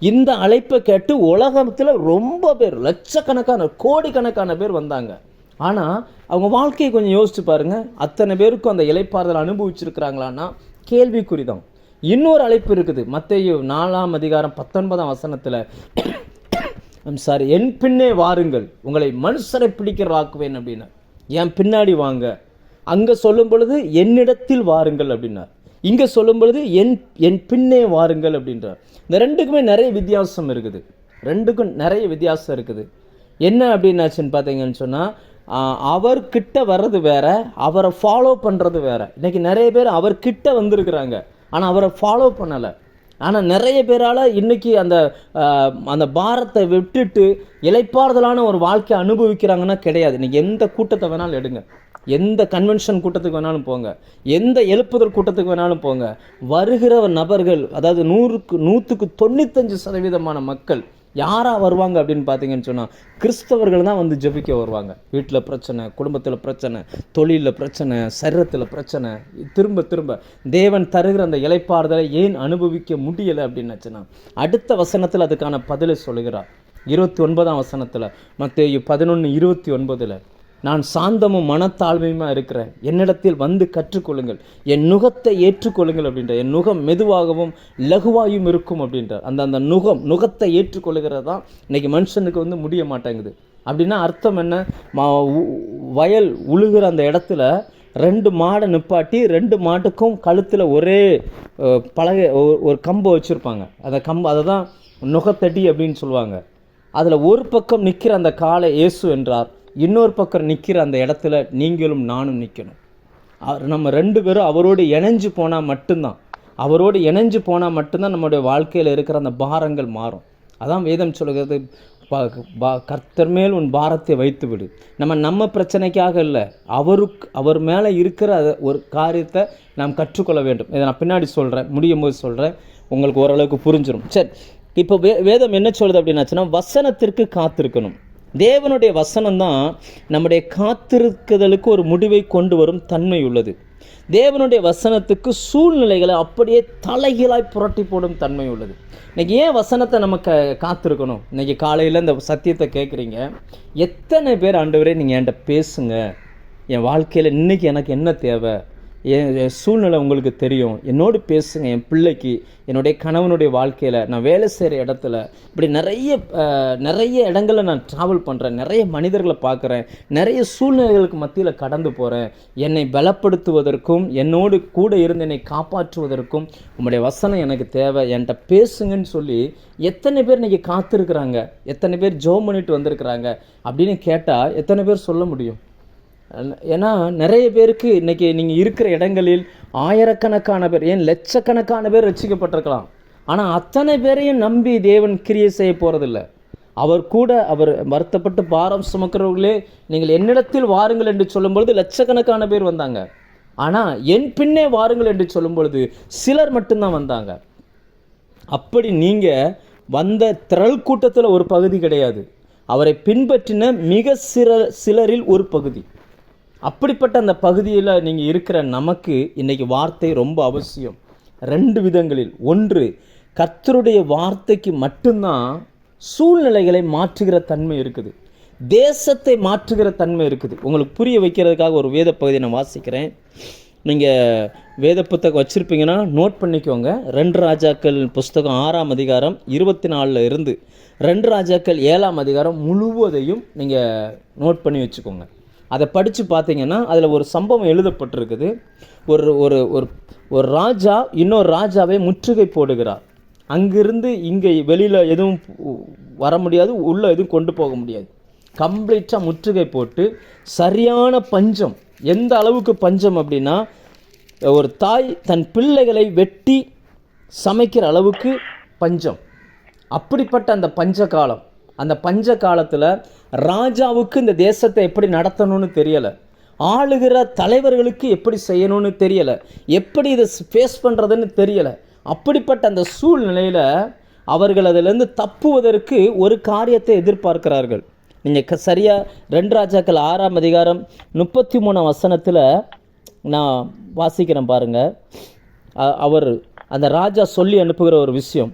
இந்த அழைப்பை கேட்டு உலகத்தில் ரொம்ப பேர், லட்சக்கணக்கான கோடிக்கணக்கான பேர் வந்தாங்க. ஆனால் அவங்க வாழ்க்கையை கொஞ்சம் யோசிச்சு பாருங்கள், அத்தனை பேருக்கும் அந்த இளைப்பாறுதல் அனுபவிச்சிருக்கிறாங்களான்னா கேள்விக்குறிதான். இன்னொரு அழைப்பு இருக்குது மத்தேயு 4 அதிகாரம் 19 வசனத்தில், என் பின்னே வாருங்கள், உங்களை மனுஷரை பிடிக்கிறதாக்குவேன் அப்படின்னா. என் பின்னாடி வாங்க. அங்கே சொல்லும் பொழுது என்னிடத்தில் வாருங்கள் அப்படின்னார். இங்கே சொல்லும் பொழுது என் பின்னே வாருங்கள் அப்படின்றார். இந்த ரெண்டுக்குமே நிறைய வித்தியாசம் இருக்குது. என்ன அப்படின்னாச்சுன்னு பார்த்தீங்கன்னு சொன்னால், அவர்கிட்ட வர்றது வேற, அவரை ஃபாலோ பண்ணுறது வேற. இன்றைக்கி நிறைய பேர் அவர்கிட்ட வந்திருக்கிறாங்க, ஆனால் அவரை ஃபாலோ பண்ணலை. ஆனால் நிறைய பேரால் இன்றைக்கி அந்த பாரத்தை விட்டுட்டு இளைப்பாறுதலான ஒரு வாழ்க்கையை அனுபவிக்கிறாங்கன்னா கிடையாது. இன்றைக்கி எந்த கூட்டத்தை வேணாலும் எடுங்க, எந்த கன்வென்ஷன் கூட்டத்துக்கு வேணாலும் போங்க, எந்த எழுப்புதல் கூட்டத்துக்கு வேணாலும் போங்க, வருகிற நபர்கள், அதாவது 100க்கு 95% மக்கள் யாராக வருவாங்க அப்படின்னு பார்த்தீங்கன்னு சொன்னால், கிறிஸ்தவர்கள் தான் வந்து ஜெபிக்க வருவாங்க. வீட்டில் பிரச்சனை, குடும்பத்தில் பிரச்சனை, தொழிலில் பிரச்சனை, சரீரத்தில் பிரச்சனை, திரும்ப தேவன் தருகிற அந்த இளைப்பாறுதலை ஏன் அனுபவிக்க முடியலை அப்படின்னாச்சுன்னா, அடுத்த வசனத்தில் அதுக்கான பதிலை சொல்லுகிறார். 29 வசனத்தில், மத்தேயு 11:29, நான் சாந்தமும் மனத்தாழ்மையுமா இருக்கிறேன், என்னிடத்தில் வந்து கற்றுக்கொள்ளுங்கள், என் நுகத்தை ஏற்றுக்கொள்ளுங்கள் அப்படின்ற. என் நுகம் மெதுவாகவும் லகுவாயும் இருக்கும் அப்படின்றார். அந்த நுகத்தை ஏற்றுக்கொள்ளுகிறது தான் இன்றைக்கி மனுஷனுக்கு வந்து முடிய மாட்டேங்குது. அப்படின்னா அர்த்தம் என்ன? வயல் உழுகிற அந்த இடத்துல 2 மாடை நிப்பாட்டி 2 மாட்டுக்கும் கழுத்தில் ஒரே பலகை, ஒரு கம்பை வச்சுருப்பாங்க. அதை தான் நுகத்தடி அப்படின்னு சொல்லுவாங்க. அதில் ஒரு பக்கம் நிற்கிற அந்த காலை இயேசு என்றார், இன்னொரு பக்கம் நிற்கிற அந்த இடத்துல நீங்களும் நானும் நிற்கணும். நம்ம 2 பேரும் அவரோடு இணைஞ்சு போனால் மட்டும்தான். அவரோடு இணைஞ்சு போனால் மட்டும்தான் நம்முடைய வாழ்க்கையில் இருக்கிற அந்த பாரங்கள் மாறும். அதான் வேதம் சொல்கிறது, கர்த்தர் மேல் உன் பாரத்தை வைத்து விடு. நம்ம பிரச்சனைக்காக இல்லை, அவர் மேலே இருக்கிற ஒரு காரியத்தை நாம் கற்றுக்கொள்ள வேண்டும். இதை நான் பின்னாடி சொல்கிறேன், முடியும் போது சொல்கிறேன், உங்களுக்கு ஓரளவுக்கு புரிஞ்சிடும். சரி, இப்போ வேதம் என்ன சொல்லுது அப்படின்னாச்சுன்னா, வசனத்திற்கு காத்திருக்கணும். தேவனுடைய வசனம் தான் நம்முடைய காத்திருக்குதலுக்கு ஒரு முடிவை கொண்டு வரும் தன்மை உள்ளது. தேவனுடைய வசனத்துக்கு சூழ்நிலைகளை அப்படியே தலைகீழாய் புரட்டி போடும் தன்மை உள்ளது. இன்றைக்கி ஏன் வசனத்தை நம்ம காத்திருக்கணும்? இன்றைக்கி காலையில் இந்த சத்தியத்தை கேட்குறீங்க, எத்தனை பேர் ஆண்டவரே நீங்கள் என்கிட்ட பேசுங்க, என் வாழ்க்கையில் இன்றைக்கி எனக்கு என்ன தேவை, என் சூழ்நிலை உங்களுக்கு தெரியும், என்னோடு பேசுங்க, என் பிள்ளைக்கு, என்னுடைய கணவனுடைய வாழ்க்கையில், நான் வேலை செய்கிற இடத்துல, இப்படி நிறைய இடங்களில் நான் ட்ராவல் பண்ணுறேன், நிறைய மனிதர்களை பார்க்குறேன், நிறைய சூழ்நிலைகளுக்கு மத்தியில் கடந்து போகிறேன், என்னை பலப்படுத்துவதற்கும் என்னோடு கூட இருந்து என்னை காப்பாற்றுவதற்கும் உங்களுடைய வசனம் எனக்கு தேவை, என்கிட்ட பேசுங்கன்னு சொல்லி எத்தனை பேர் இன்றைக்கி காத்திருக்கிறாங்க, எத்தனை பேர் ஜெபம் பண்ணிட்டு வந்திருக்கிறாங்க அப்படின்னு கேட்டால் எத்தனை பேர் சொல்ல முடியும்? ஏன்னா நிறைய பேருக்கு இன்றைக்கி நீங்கள் இருக்கிற இடங்களில் ஆயிரக்கணக்கான பேர், ஏன் லட்சக்கணக்கான பேர் ரட்சிக்கப்பட்டிருக்கலாம். ஆனால் அத்தனை பேரையும் நம்பி தேவன் கிரியை செய்ய போகிறதில்ல. அவர் வருத்தப்பட்டு பாரம் சுமக்கிறவர்களே நீங்கள் என்னிடத்தில் வாருங்கள் என்று சொல்லும்பொழுது லட்சக்கணக்கான பேர் வந்தாங்க. ஆனால் என் பின்னே வாருங்கள் என்று சொல்லும் பொழுது சிலர் மட்டும்தான் வந்தாங்க. அப்படி நீங்கள் வந்த திரள் கூட்டத்தில் ஒரு பகுதி கிடையாது, அவரை பின்பற்றின மிக சிலரில் ஒரு பகுதி. அப்படிப்பட்ட அந்த பகுதியில் நீங்கள் இருக்கிற நமக்கு இன்றைக்கி வார்த்தை ரொம்ப அவசியம். 2 விதங்களில். ஒன்று, கர்த்தருடைய வார்த்தைக்கு மட்டும்தான் சூழ்நிலைகளை மாற்றுகிற தன்மை இருக்குது, தேசத்தை மாற்றுகிற தன்மை இருக்குது. உங்களுக்கு புரிய வைக்கிறதுக்காக ஒரு வேத பகுதியை நான் வாசிக்கிறேன். நீங்கள் வேத புத்தகம் வச்சுருப்பீங்கன்னா நோட் பண்ணிக்கோங்க. 2 ராஜாக்கள் புஸ்தகம் 6ஆம் அதிகாரம் 24 இருந்து 2 ராஜாக்கள் 7ஆம் அதிகாரம் முழுவதையும் நீங்கள் நோட் பண்ணி வச்சுக்கோங்க. அதை படித்து பார்த்தீங்கன்னா அதில் ஒரு சம்பவம் எழுதப்பட்டிருக்குது. ஒரு ஒரு ஒரு ராஜா இன்னொரு ராஜாவை முற்றுகை போடுகிறார். அங்கிருந்து இங்கே வெளியில் எதுவும் வர முடியாது, உள்ளே எதுவும் கொண்டு போக முடியாது. கம்ப்ளீட்டாக முற்றுகை போட்டு சரியான பஞ்சம். எந்த அளவுக்கு பஞ்சம் அப்படின்னா, ஒரு தாய் தன் பிள்ளைகளை வெட்டி சமைக்கிற அளவுக்கு பஞ்சம். அப்படிப்பட்ட அந்த பஞ்ச காலம், அந்த பஞ்ச காலத்தில் ராஜாவுக்கு இந்த தேசத்தை எப்படி நடத்தணும்னு தெரியலை, ஆளுகிற தலைவர்களுக்கு எப்படி செய்யணும்னு தெரியலை, எப்படி இதை ஃபேஸ் பண்ணுறதுன்னு தெரியலை. அப்படிப்பட்ட அந்த சூழ்நிலையில் அவர்கள் அதிலிருந்து தப்புவதற்கு ஒரு காரியத்தை எதிர்பார்க்கிறார்கள். நீங்கள் சரியாக 2 ராஜாக்கள் 6ஆம் அதிகாரம் 33ஆம் வசனத்தில் நான் வாசிக்கிறேன் பாருங்கள். அந்த ராஜா சொல்லி அனுப்புகிற ஒரு விஷயம்,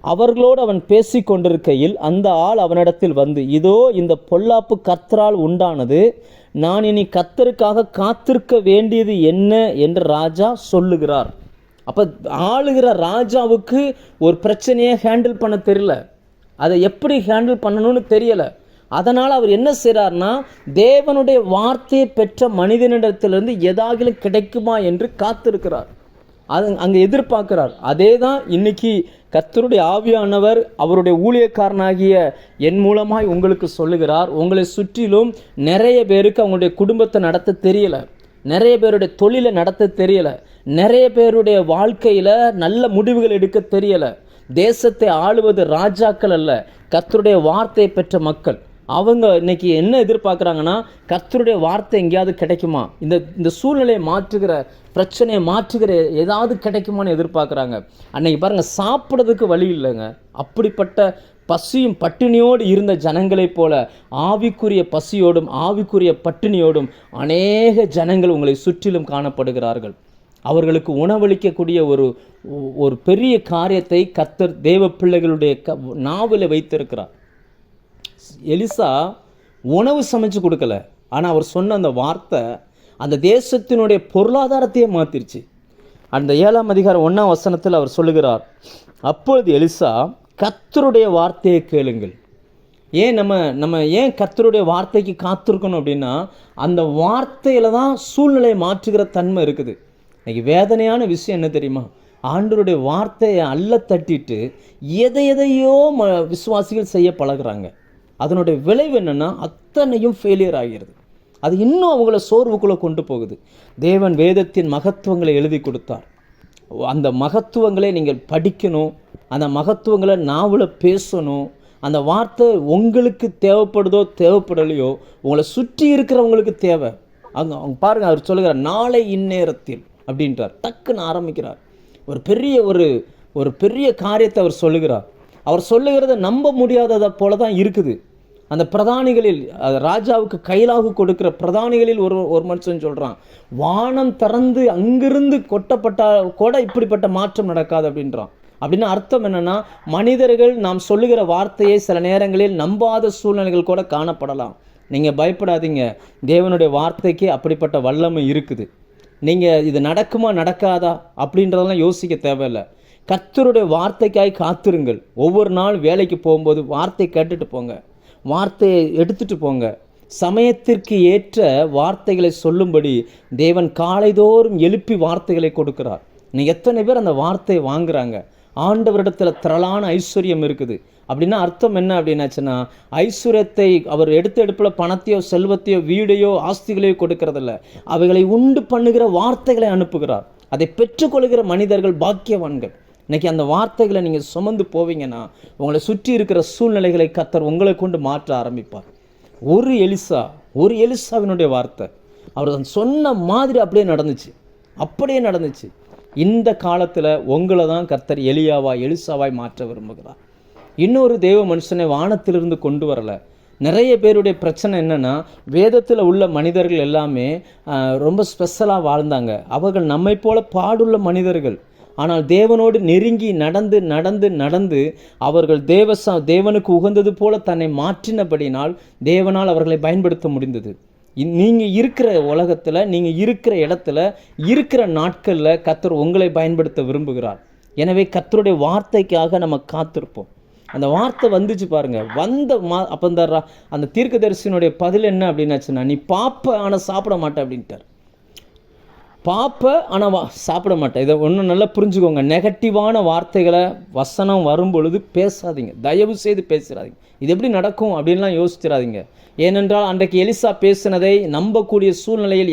அவர்களோடு அவன் பேசி கொண்டிருக்கையில் அந்த ஆள் அவனிடத்தில் வந்து, இதோ இந்த பொல்லாப்பு கர்த்தரால் உண்டானது, நான் இனி கர்த்தருக்காக காத்திருக்க வேண்டியது என்ன என்று ராஜா சொல்லுகிறார். அப்போ ஆளுகிற ராஜாவுக்கு ஒரு பிரச்சனையை ஹேண்டில் பண்ண தெரியல, அதை எப்படி ஹேண்டில் பண்ணணும்னு தெரியலை. அதனால் அவர் என்ன செய்கிறார்னா, தேவனுடைய வார்த்தையை பெற்ற மனிதனிடத்திலிருந்து ஏதாகிலும் கிடைக்குமா என்று காத்திருக்கிறார். அங்கே எதிர்பார்க்கிறார். அதே தான் இன்னைக்கு கர்த்தருடைய ஆவியானவர் அவருடைய ஊழியக்காரனாகிய என் மூலமாய் உங்களுக்கு சொல்லுகிறார். உங்களை சுற்றிலும் நிறைய பேருக்கு அவங்களுடைய குடும்பத்தை நடத்த தெரியலை, நிறைய பேருடைய தொழிலை நடத்த தெரியலை, நிறைய பேருடைய வாழ்க்கையில் நல்ல முடிவுகள் எடுக்க தெரியலை. தேசத்தை ஆளுவது ராஜாக்கள் அல்ல, கர்த்தருடைய வார்த்தையை பெற்ற மக்கள். அவங்க இன்னைக்கு என்ன எதிர்பார்க்குறாங்கன்னா, கர்த்தருடைய வார்த்தை எங்கேயாவது கிடைக்குமா, இந்த சூழ்நிலையை மாற்றுகிற, பிரச்சனையை மாற்றுகிற ஏதாவது கிடைக்குமான்னு எதிர்பார்க்குறாங்க. அன்னைக்கு பாருங்கள், சாப்பிட்றதுக்கு வழி இல்லைங்க. அப்படிப்பட்ட பசியும் பட்டினியோடு இருந்த ஜனங்களைப் போல ஆவிக்குரிய பசியோடும் ஆவிக்குரிய பட்டினியோடும் அநேக ஜனங்கள் உங்களை சுற்றிலும் காணப்படுகிறார்கள். அவர்களுக்கு உணவளிக்கக்கூடிய ஒரு பெரிய காரியத்தை கர்த்தர் தேவ பிள்ளைகளுடைய நாவில் வைத்திருக்கிறார். எலிசா உணவு சமைச்சு கொடுக்கல, ஆனால் அவர் சொன்ன அந்த வார்த்தை அந்த தேசத்தினுடைய பொருளாதாரத்தையே மாற்றிருச்சு. அந்த 7ஆம் அதிகாரம் 1ஆம் வசனத்தில் அவர் சொல்லுகிறார், அப்பொழுது எலிசா, கர்த்தருடைய வார்த்தையை கேளுங்கள். ஏன் நம்ம ஏன் கர்த்தருடைய வார்த்தைக்கு காத்திருக்கணும் அப்படின்னா, அந்த வார்த்தையில் தான் சூழ்நிலையை மாற்றுகிற தன்மை இருக்குது. இன்னைக்கு வேதனையான விஷயம் என்ன தெரியுமா, ஆண்டவருடைய வார்த்தையை அள்ள தட்டிட்டு எதையோ விசுவாசிகள் செய்ய பழகுறாங்க. அதனுடைய விளைவு என்னென்னா, அத்தனையும் ஃபெயிலியர் ஆகிறது. அது இன்னும் அவங்கள சோர்வுக்குள்ளே கொண்டு போகுது. தேவன் வேதத்தின் மகத்துவங்களை எழுதி கொடுத்தார். அந்த மகத்துவங்களை நீங்கள் படிக்கணும், அந்த மகத்துவங்களை நாவில் பேசணும். அந்த வார்த்தை உங்களுக்கு தேவைப்படுதோ தேவைப்படலையோ உங்களை சுற்றி இருக்கிறவங்களுக்கு தேவை. அவங்க பாருங்கள், அவர் சொல்லுகிறார் நாளை இந்நேரத்தில் அப்படின்றார். டக்குன்னு ஆரம்பிக்கிறார். ஒரு பெரிய காரியத்தை அவர் சொல்லுகிறார். அவர் சொல்லுகிறத நம்ப முடியாததை போல தான் இருக்குது. அந்த பிரதானிகளில், ராஜாவுக்கு கைலாகு கொடுக்கிற பிரதானிகளில் ஒரு மனுஷன் சொல்கிறான், வானம் திறந்து அங்கிருந்து கொட்டப்பட்டால் கூட இப்படிப்பட்ட மாற்றம் நடக்காது அப்படின்றான். அப்படின்னு அர்த்தம் என்னென்னா, மனிதர்கள் நாம் சொல்லுகிற வார்த்தையை சில நேரங்களில் நம்பாத சூழ்நிலைகள் கூட காணப்படலாம். நீங்கள் பயப்படாதீங்க, தேவனுடைய வார்த்தைக்கு அப்படிப்பட்ட வல்லமை இருக்குது. நீங்கள் இது நடக்குமா நடக்காதா அப்படின்றதெல்லாம் யோசிக்க தேவையில்லை. கர்த்தருடைய வார்த்தைக்காய் காத்திருங்கள். ஒவ்வொரு நாள் வேலைக்கு போகும்போது வார்த்தை கேட்டுட்டு போங்க, வார்த்தையை எடுத்துகிட்டு போங்க. சமயத்திற்கு ஏற்ற வார்த்தைகளை சொல்லும்படி தேவன் காலைதோறும் எழுப்பி வார்த்தைகளை கொடுக்கிறார். நீங்கள் எத்தனை பேர் அந்த வார்த்தையை வாங்குறாங்க? ஆண்டவரிடத்தில் திரளான ஐஸ்வர்யம் இருக்குது. அப்படின்னா அர்த்தம் என்ன அப்படின்னாச்சுன்னா, ஐஸ்வர்யத்தை அவர் எடுப்பில் பணத்தையோ செல்வத்தையோ வீடையோ ஆஸ்திகளையோ கொடுக்கறதில்ல, அவைகளை உண்டு பண்ணுகிற வார்த்தைகளை அனுப்புகிறார். அதை பெற்றுக்கொள்கிற மனிதர்கள் பாக்கியவான்கள். இன்றைக்கி அந்த வார்த்தைகளை நீங்கள் சுமந்து போவீங்கன்னா உங்களை சுற்றி இருக்கிற சூழ்நிலைகளை கர்த்தர் உங்களை கொண்டு மாற்ற ஆரம்பிப்பார். ஒரு எலிசாவினுடைய வார்த்தை, அவர் சொன்ன மாதிரி அப்படியே நடந்துச்சு. இந்த காலத்தில் உங்களை தான் கர்த்தர் எலிசாவாய் மாற்ற விரும்புகிறார். இன்னொரு தெய்வ மனுஷனை வானத்திலிருந்து கொண்டு வரலை. நிறைய பேருடைய பிரச்சனை என்னென்னா, வேதத்தில் உள்ள மனிதர்கள் எல்லாமே ரொம்ப ஸ்பெஷலாக வாழ்ந்தாங்க. அவர்கள் நம்மை போல பாடுள்ள மனிதர்கள். ஆனால் தேவனோடு நெருங்கி நடந்து அவர்கள் தேவனுக்கு உகந்தது போல தன்னை மாற்றினபடினால் தேவனால் அவர்களை பயன்படுத்த முடிந்தது. நீங்கள் இருக்கிற உலகத்தில், நீங்கள் இருக்கிற இடத்துல, இருக்கிற நாட்களில் கர்த்தர் உங்களை பயன்படுத்த விரும்புகிறார். எனவே கர்த்தருடைய வார்த்தைக்காக நம்ம காத்திருப்போம். அந்த வார்த்தை வந்துச்சு பாருங்கள், அப்போ அந்த தீர்க்கதரிசியினுடைய பதில் என்ன அப்படின்னாச்சுன்னா, நீ பாப்ப ஆனால் சாப்பிட மாட்டேன் அப்படின்ட்டார். பாப்ப ஆனால் சாப்பிட மாட்டேன். இதை ஒன்றும் நல்லா புரிஞ்சுக்கோங்க. நெகட்டிவான வார்த்தைகளை வசனம் வரும் பொழுது பேசாதீங்க, தயவு செய்து பேசுகிறாதீங்க. இது எப்படி நடக்கும் அப்படின்லாம் யோசிச்சிடாதீங்க. ஏனென்றால் அன்றைக்கு எலிசா பேசினதை நம்பக்கூடிய சூழ்நிலையில்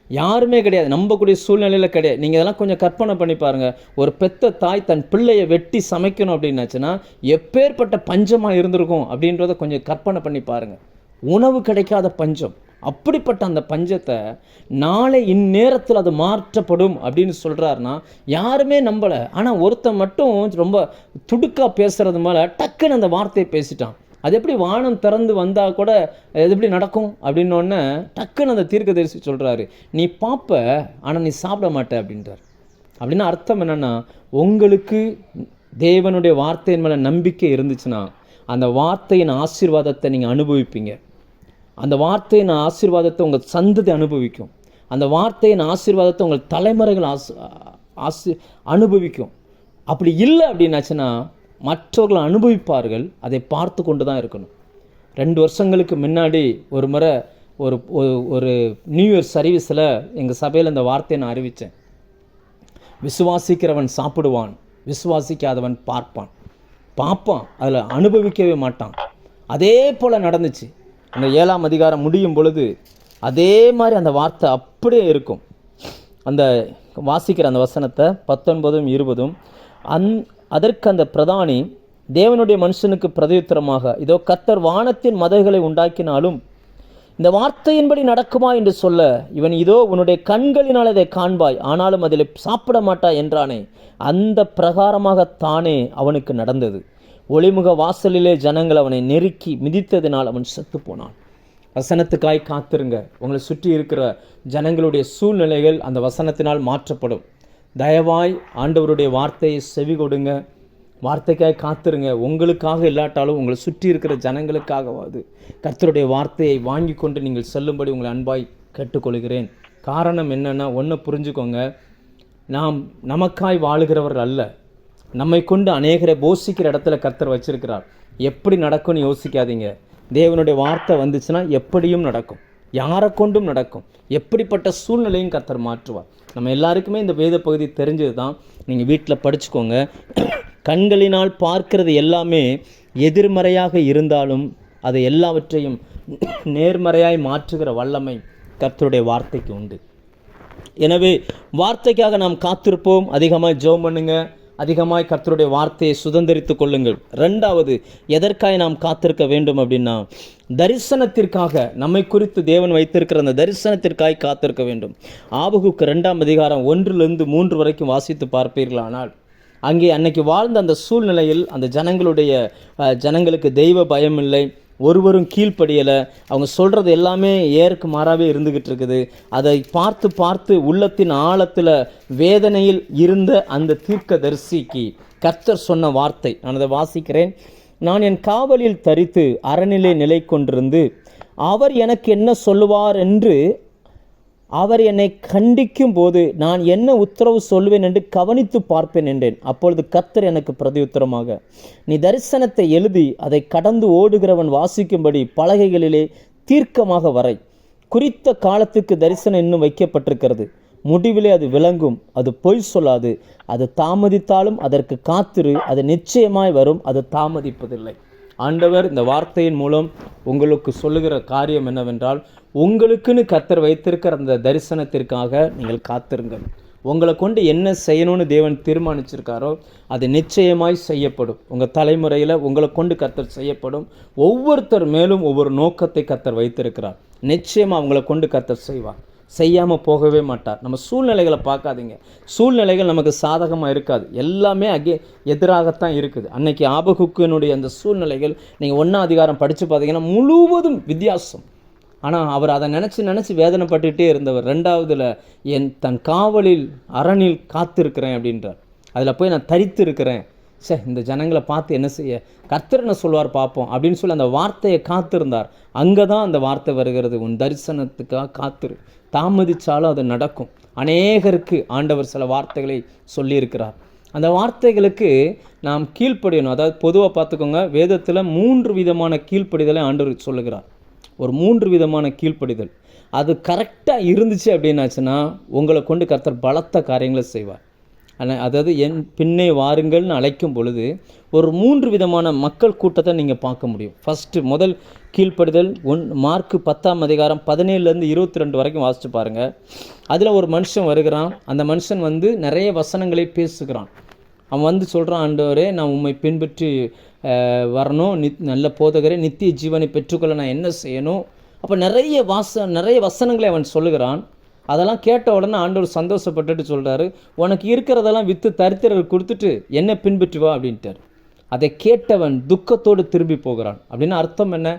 யாருமே கிடையாது. நம்பக்கூடிய சூழ்நிலையில் கிடையாது. நீங்கள் இதெல்லாம் கொஞ்சம் கற்பனை பண்ணி பாருங்கள். ஒரு பெத்த தாய் தன் பிள்ளையை வெட்டி சமைக்கணும் அப்படின்னாச்சுன்னா எப்பேற்பட்ட பஞ்சமாக இருந்திருக்கும் அப்படின்றத கொஞ்சம் கற்பனை பண்ணி பாருங்கள். உணவு கிடைக்காத பஞ்சம். அப்படிப்பட்ட அந்த பஞ்சத்தை நாளை இந்நேரத்தில் அது மாற்றப்படும் அப்படின்னு சொல்கிறாருன்னா யாருமே நம்பலை. ஆனால் ஒருத்தன் மட்டும் ரொம்ப துடுக்காக பேசுகிறது மேலே டக்குன்னு அந்த வார்த்தையை பேசிட்டான். அது எப்படி வானம் திறந்து வந்தால் கூட அது எப்படி நடக்கும் அப்படின்னோடனே டக்குன்னு அந்த தீர்க்கதரிசி சொல்கிறாரு, நீ பாப்ப ஆனால் நீ சாப்பிட மாட்ட அப்படின்றார். அப்படின்னா அர்த்தம் என்னென்னா, உங்களுக்கு தேவனுடைய வார்த்தையின் மேலே நம்பிக்கை இருந்துச்சுன்னா அந்த வார்த்தையின் ஆசீர்வாதத்தை நீங்கள் அனுபவிப்பீங்க. அந்த வார்த்தையின் ஆசீர்வாதத்தை உங்கள் சந்ததி அனுபவிக்கும். அந்த வார்த்தையின் ஆசீர்வாதத்தை உங்கள் தலைமுறைகள் அனுபவிக்கும். அப்படி இல்லை அப்படின்னாச்சுன்னா மற்றவர்கள் அனுபவிப்பார்கள். அதை பார்த்து கொண்டு தான் இருக்கணும். 2 வருஷங்களுக்கு முன்னாடி ஒரு முறை ஒரு நியூ இயர் சர்வீஸில் எங்கள் சபையில் இந்த வார்த்தையை நான் அறிவித்தேன். விசுவாசிக்கிறவன் சாப்பிடுவான், விசுவாசிக்காதவன் பார்ப்பான், அதில் அனுபவிக்கவே மாட்டான். அதே போல் நடந்துச்சு. அந்த 7ஆம் அதிகாரம் முடியும் பொழுது அதே மாதிரி அந்த வார்த்தை அப்படியே இருக்கும். அந்த வாசிக்கிற அந்த வசனத்தை 19, 20 அதற்கு அந்த பிரதானி தேவனுடைய மனுஷனுக்கு பிரதியுத்தரமாக, இதோ கர்த்தர் வானத்தின் மதகுகளை உண்டாக்கினாலும் இந்த வார்த்தையின்படி நடக்குமா என்று சொல்ல, இவன் இதோ உன்னுடைய கண்களினால் அதை காண்பாய், ஆனாலும் அதில் சாப்பிட மாட்டாய் என்றானே, அந்த பிரகாரமாகத்தானே அவனுக்கு நடந்தது. ஒளிமுக வாசலிலே ஜனங்கள் அவனை நெருக்கி மிதித்ததினால் அவன் செத்து போனான். வசனத்துக்காய் காத்திருங்க. உங்களை சுற்றி இருக்கிற ஜனங்களுடைய சூழ்நிலைகள் அந்த வசனத்தினால் மாற்றப்படும். தயவாய் ஆண்டவருடைய வார்த்தையை செவி கொடுங்க, வார்த்தைக்காய் காத்திருங்க. உங்களுக்காக இல்லாட்டாலும் உங்களை சுற்றி இருக்கிற ஜனங்களுக்காகவாது கர்த்தருடைய வார்த்தையை வாங்கி கொண்டு நீங்கள் செல்லும்படி உங்களை அன்பாய் கேட்டுக்கொள்கிறேன். காரணம் என்னென்னா, ஒன்று புரிஞ்சுக்கோங்க, நாம் நமக்காய் வாழுகிறவர்கள் அல்ல. நம்மை கொண்டு அநேகரை போஷிக்கிற இடத்துல கர்த்தர் வச்சிருக்கிறார். எப்படி நடக்கும்னு யோசிக்காதீங்க. தேவனுடைய வார்த்தை வந்துச்சுன்னா எப்படியும் நடக்கும், யாரை கொண்டும் நடக்கும். எப்படிப்பட்ட சூழ்நிலையும் கர்த்தர் மாற்றுவார். நம்ம எல்லாருக்குமே இந்த வேத பகுதி தெரிஞ்சது தான். நீங்கள் வீட்டில் படிச்சுக்கோங்க. கண்களினால் பார்க்கிறது எல்லாமே எதிர்மறையாக இருந்தாலும் அதை எல்லாவற்றையும் நேர்மறையாய் மாற்றுகிற வல்லமை கர்த்தருடைய வார்த்தைக்கு உண்டு. எனவே வார்த்தைக்காக நாம் காத்திருப்போம். அதிகமாக ஜெபம் பண்ணுங்க, அதிகமாய் கர்த்தருடைய வார்த்தையை சுதந்திரித்து கொள்ளுங்கள். ரெண்டாவது, எதற்காக நாம் காத்திருக்க வேண்டும் அப்படின்னா, தரிசனத்திற்காக, நம்மை குறித்து தேவன் வைத்திருக்கிற அந்த தரிசனத்திற்காக காத்திருக்க வேண்டும். ஆபகுக்கு 2ஆம் அதிகாரம் 1-3 வரைக்கும் வாசித்து பார்ப்பீர்களானால், அங்கே அன்னைக்கு வாழ்ந்த அந்த சூழ்நிலையில் அந்த ஜனங்களுக்கு தெய்வ பயம் இல்லை, ஒருவரும் கீழ்ப்படியலை, அவங்க சொல்கிறது எல்லாமே ஏற்கு மாறாவே இருந்துக்கிட்டு இருக்குது. அதை பார்த்து பார்த்து உள்ளத்தின் ஆழத்தில் வேதனையில் இருந்த அந்த தீர்க்கதரிசிக்கு கர்த்தர் சொன்ன வார்த்தை, நான் அதை வாசிக்கிறேன். நான் என் காவலில் தரித்து அரணிலே நிலை கொண்டிருந்து அவர் எனக்கு என்ன சொல்லுவார் என்று அவர் என்னை கண்டிக்கும் போது நான் என்ன உத்தரவு சொல்வேன் என்று கவனித்து பார்ப்பேன் என்றேன். அப்பொழுது கர்த்தர் எனக்கு பிரதியுத்தரமாக, நீ தரிசனத்தை எழுதி அதை கடந்து ஓடுகிறவன் வாசிக்கும்படி பலகைகளிலே தீர்க்கமாக வரை. குறித்த காலத்துக்கு தரிசனம் இன்னும் வைக்கப்பட்டிருக்கிறது. முடிவிலே அது விளங்கும், அது பொய் சொல்லாது. அது தாமதித்தாலும் அதற்கு காத்திரு, அது நிச்சயமாய் வரும், அது தாமதிப்பதில்லை. ஆண்டவர் இந்த வார்த்தையின் மூலம் உங்களுக்கு சொல்லுகிற காரியம் என்னவென்றால், உங்களுக்குன்னு கர்த்தர் வைத்திருக்கிற அந்த தரிசனத்திற்காக நீங்கள் காத்திருங்கள். உங்களை கொண்டு என்ன செய்யணும்னு தேவன் தீர்மானிச்சிருக்காரோ அது நிச்சயமாய் செய்யப்படும். உங்கள் தலைமுறையில் உங்களை கொண்டு கர்த்தர் செய்யப்படும். ஒவ்வொருத்தர் மேலும் ஒவ்வொரு நோக்கத்தை கர்த்தர் வைத்திருக்கிறார். நிச்சயமாக அவங்களை கொண்டு கர்த்தர் செய்வார், செய்யாமல் போகவே மாட்டார். நம்ம சூழ்நிலைகளை பார்க்காதீங்க. சூழ்நிலைகள் நமக்கு சாதகமாக இருக்காது, எல்லாமே எதிராகத்தான் இருக்குது. அன்னைக்கு ஆபகுக்கினுடைய அந்த சூழ்நிலைகள் நீங்கள் 1ஆம் அதிகாரம் படித்து பார்த்தீங்கன்னா முழுவதும் வித்தியாசம். ஆனால் அவர் அதை நினச்சி வேதனைப்பட்டுகிட்டே இருந்தவர். 2ஆவதுல தன் காவலில் அரணில் காத்திருக்கிறேன் அப்படின்றார். அதில் போய் நான் தரித்து இருக்கிறேன். இந்த ஜனங்களை பார்த்து என்ன செய்ய, கர்த்தர் என்ன சொல்வார் பார்ப்போம் அப்படின்னு சொல்லி அந்த வார்த்தையை காத்திருந்தார். அங்கே தான் அந்த வார்த்தை வருகிறது, உன் தரிசனத்துக்காக காத்திரு, தாமதித்தாலும் அது நடக்கும். அநேகருக்கு ஆண்டவர் சில வார்த்தைகளை சொல்லியிருக்கிறார். அந்த வார்த்தைகளுக்கு நாம் கீழ்ப்படியணும். அதாவது பொதுவாக பார்த்துக்கோங்க, வேதத்தில் 3 விதமான கீழ்ப்படிதலை ஆண்டவர் சொல்லுகிறார். ஒரு 3 விதமான கீழ்ப்படிதல். அது கரெக்டாக இருந்துச்சு அப்படின்னாச்சுன்னா உங்களை கொண்டு கர்த்தர் பலத்த காரியங்களை செய்வார். அதாவது என் பின்னே வாருங்கள்னு அழைக்கும் பொழுது ஒரு 3 விதமான மக்கள் கூட்டத்தை நீங்கள் பார்க்க முடியும். முதல் கீழ்ப்படிதல் மார்க்கு 10ஆம் அதிகாரம் 17-22 வரைக்கும் வாசித்து பாருங்கள். அதில் ஒரு மனுஷன் வருகிறான். அந்த மனுஷன் நிறைய வசனங்களை பேசுகிறான். அவன் சொல்கிறான், ஆண்டவரே நான் உம்மை பின்பற்றி வரணும், நல்ல போதகரே, நித்திய ஜீவனை பெற்றுக்கொள்ள நான் என்ன செய்யணும்? அப்போ நிறைய வசனங்களை அவன் சொல்லுகிறான். அதெல்லாம் கேட்ட உடனே ஆண்டவர் சந்தோஷப்பட்டுட்டு சொல்கிறாரு, உனக்கு இருக்கிறதெல்லாம் விற்று தரித்திரர் கொடுத்துட்டு என்ன பின்பற்றி வா அப்படின்ட்டார். அதை கேட்டவன் துக்கத்தோடு திரும்பி போகிறான். அப்படின்னு அர்த்தம் என்ன?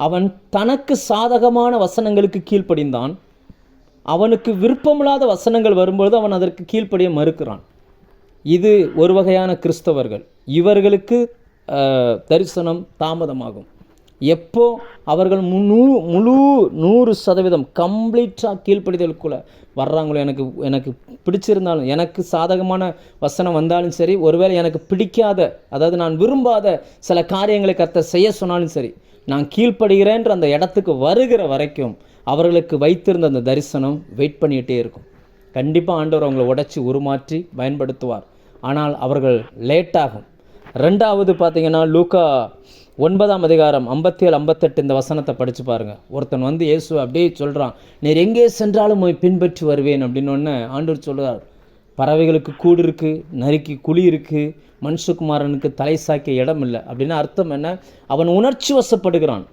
அவன் தனக்கு சாதகமான வசனங்களுக்கு கீழ்ப்படிந்தான். அவனுக்கு விருப்பமில்லாத வசனங்கள் வரும்பொழுது அவன் அதற்கு கீழ்ப்படிய மறுக்கிறான். இது ஒரு வகையான கிறிஸ்தவர்கள். இவர்களுக்கு தரிசனம் தாமதமாகும். எப்போ அவர்கள் 100% கம்ப்ளீட்டாக கீழ்ப்படிதலுக்குள்ளே வர்றாங்களோ, எனக்கு பிடிச்சிருந்தாலும், எனக்கு சாதகமான வசனம் வந்தாலும் சரி, ஒருவேளை எனக்கு பிடிக்காத, அதாவது நான் விரும்பாத சில காரியங்களை கர்த்தர் செய்ய சொன்னாலும் சரி, நான் கீழ்ப்படுகிறேன்ற அந்த இடத்துக்கு வருகிற வரைக்கும் அவர்களுக்கு வைத்திருந்த அந்த தரிசனம் வெயிட் பண்ணிகிட்டே இருக்கும். கண்டிப்பாக ஆண்டவர் அவங்களை உடைச்சி உருமாற்றி பயன்படுத்துவார். ஆனால் அவர்கள் லேட்டாகும். 2ஆவது பார்த்தீங்கன்னா லூக்கா 9ஆம் அதிகாரம் 57-58 இந்த வசனத்தை படித்து பாருங்கள். ஒருத்தன் இயேசு அப்படியே சொல்கிறான், நீர் எங்கே சென்றாலும் போய் பின்பற்றி வருவேன் அப்படின்னொன்னே ஆண்டவர் சொல்கிறார், பறவைகளுக்கு கூடு இருக்குது, நரிக்கு குழி இருக்குது, மனுஷகுமாரனுக்கு தலை சாய்க்க இடம் இல்லை. அப்படின்னு அர்த்தம் என்ன? அவன் உணர்ச்சி வசப்படுகிறான்.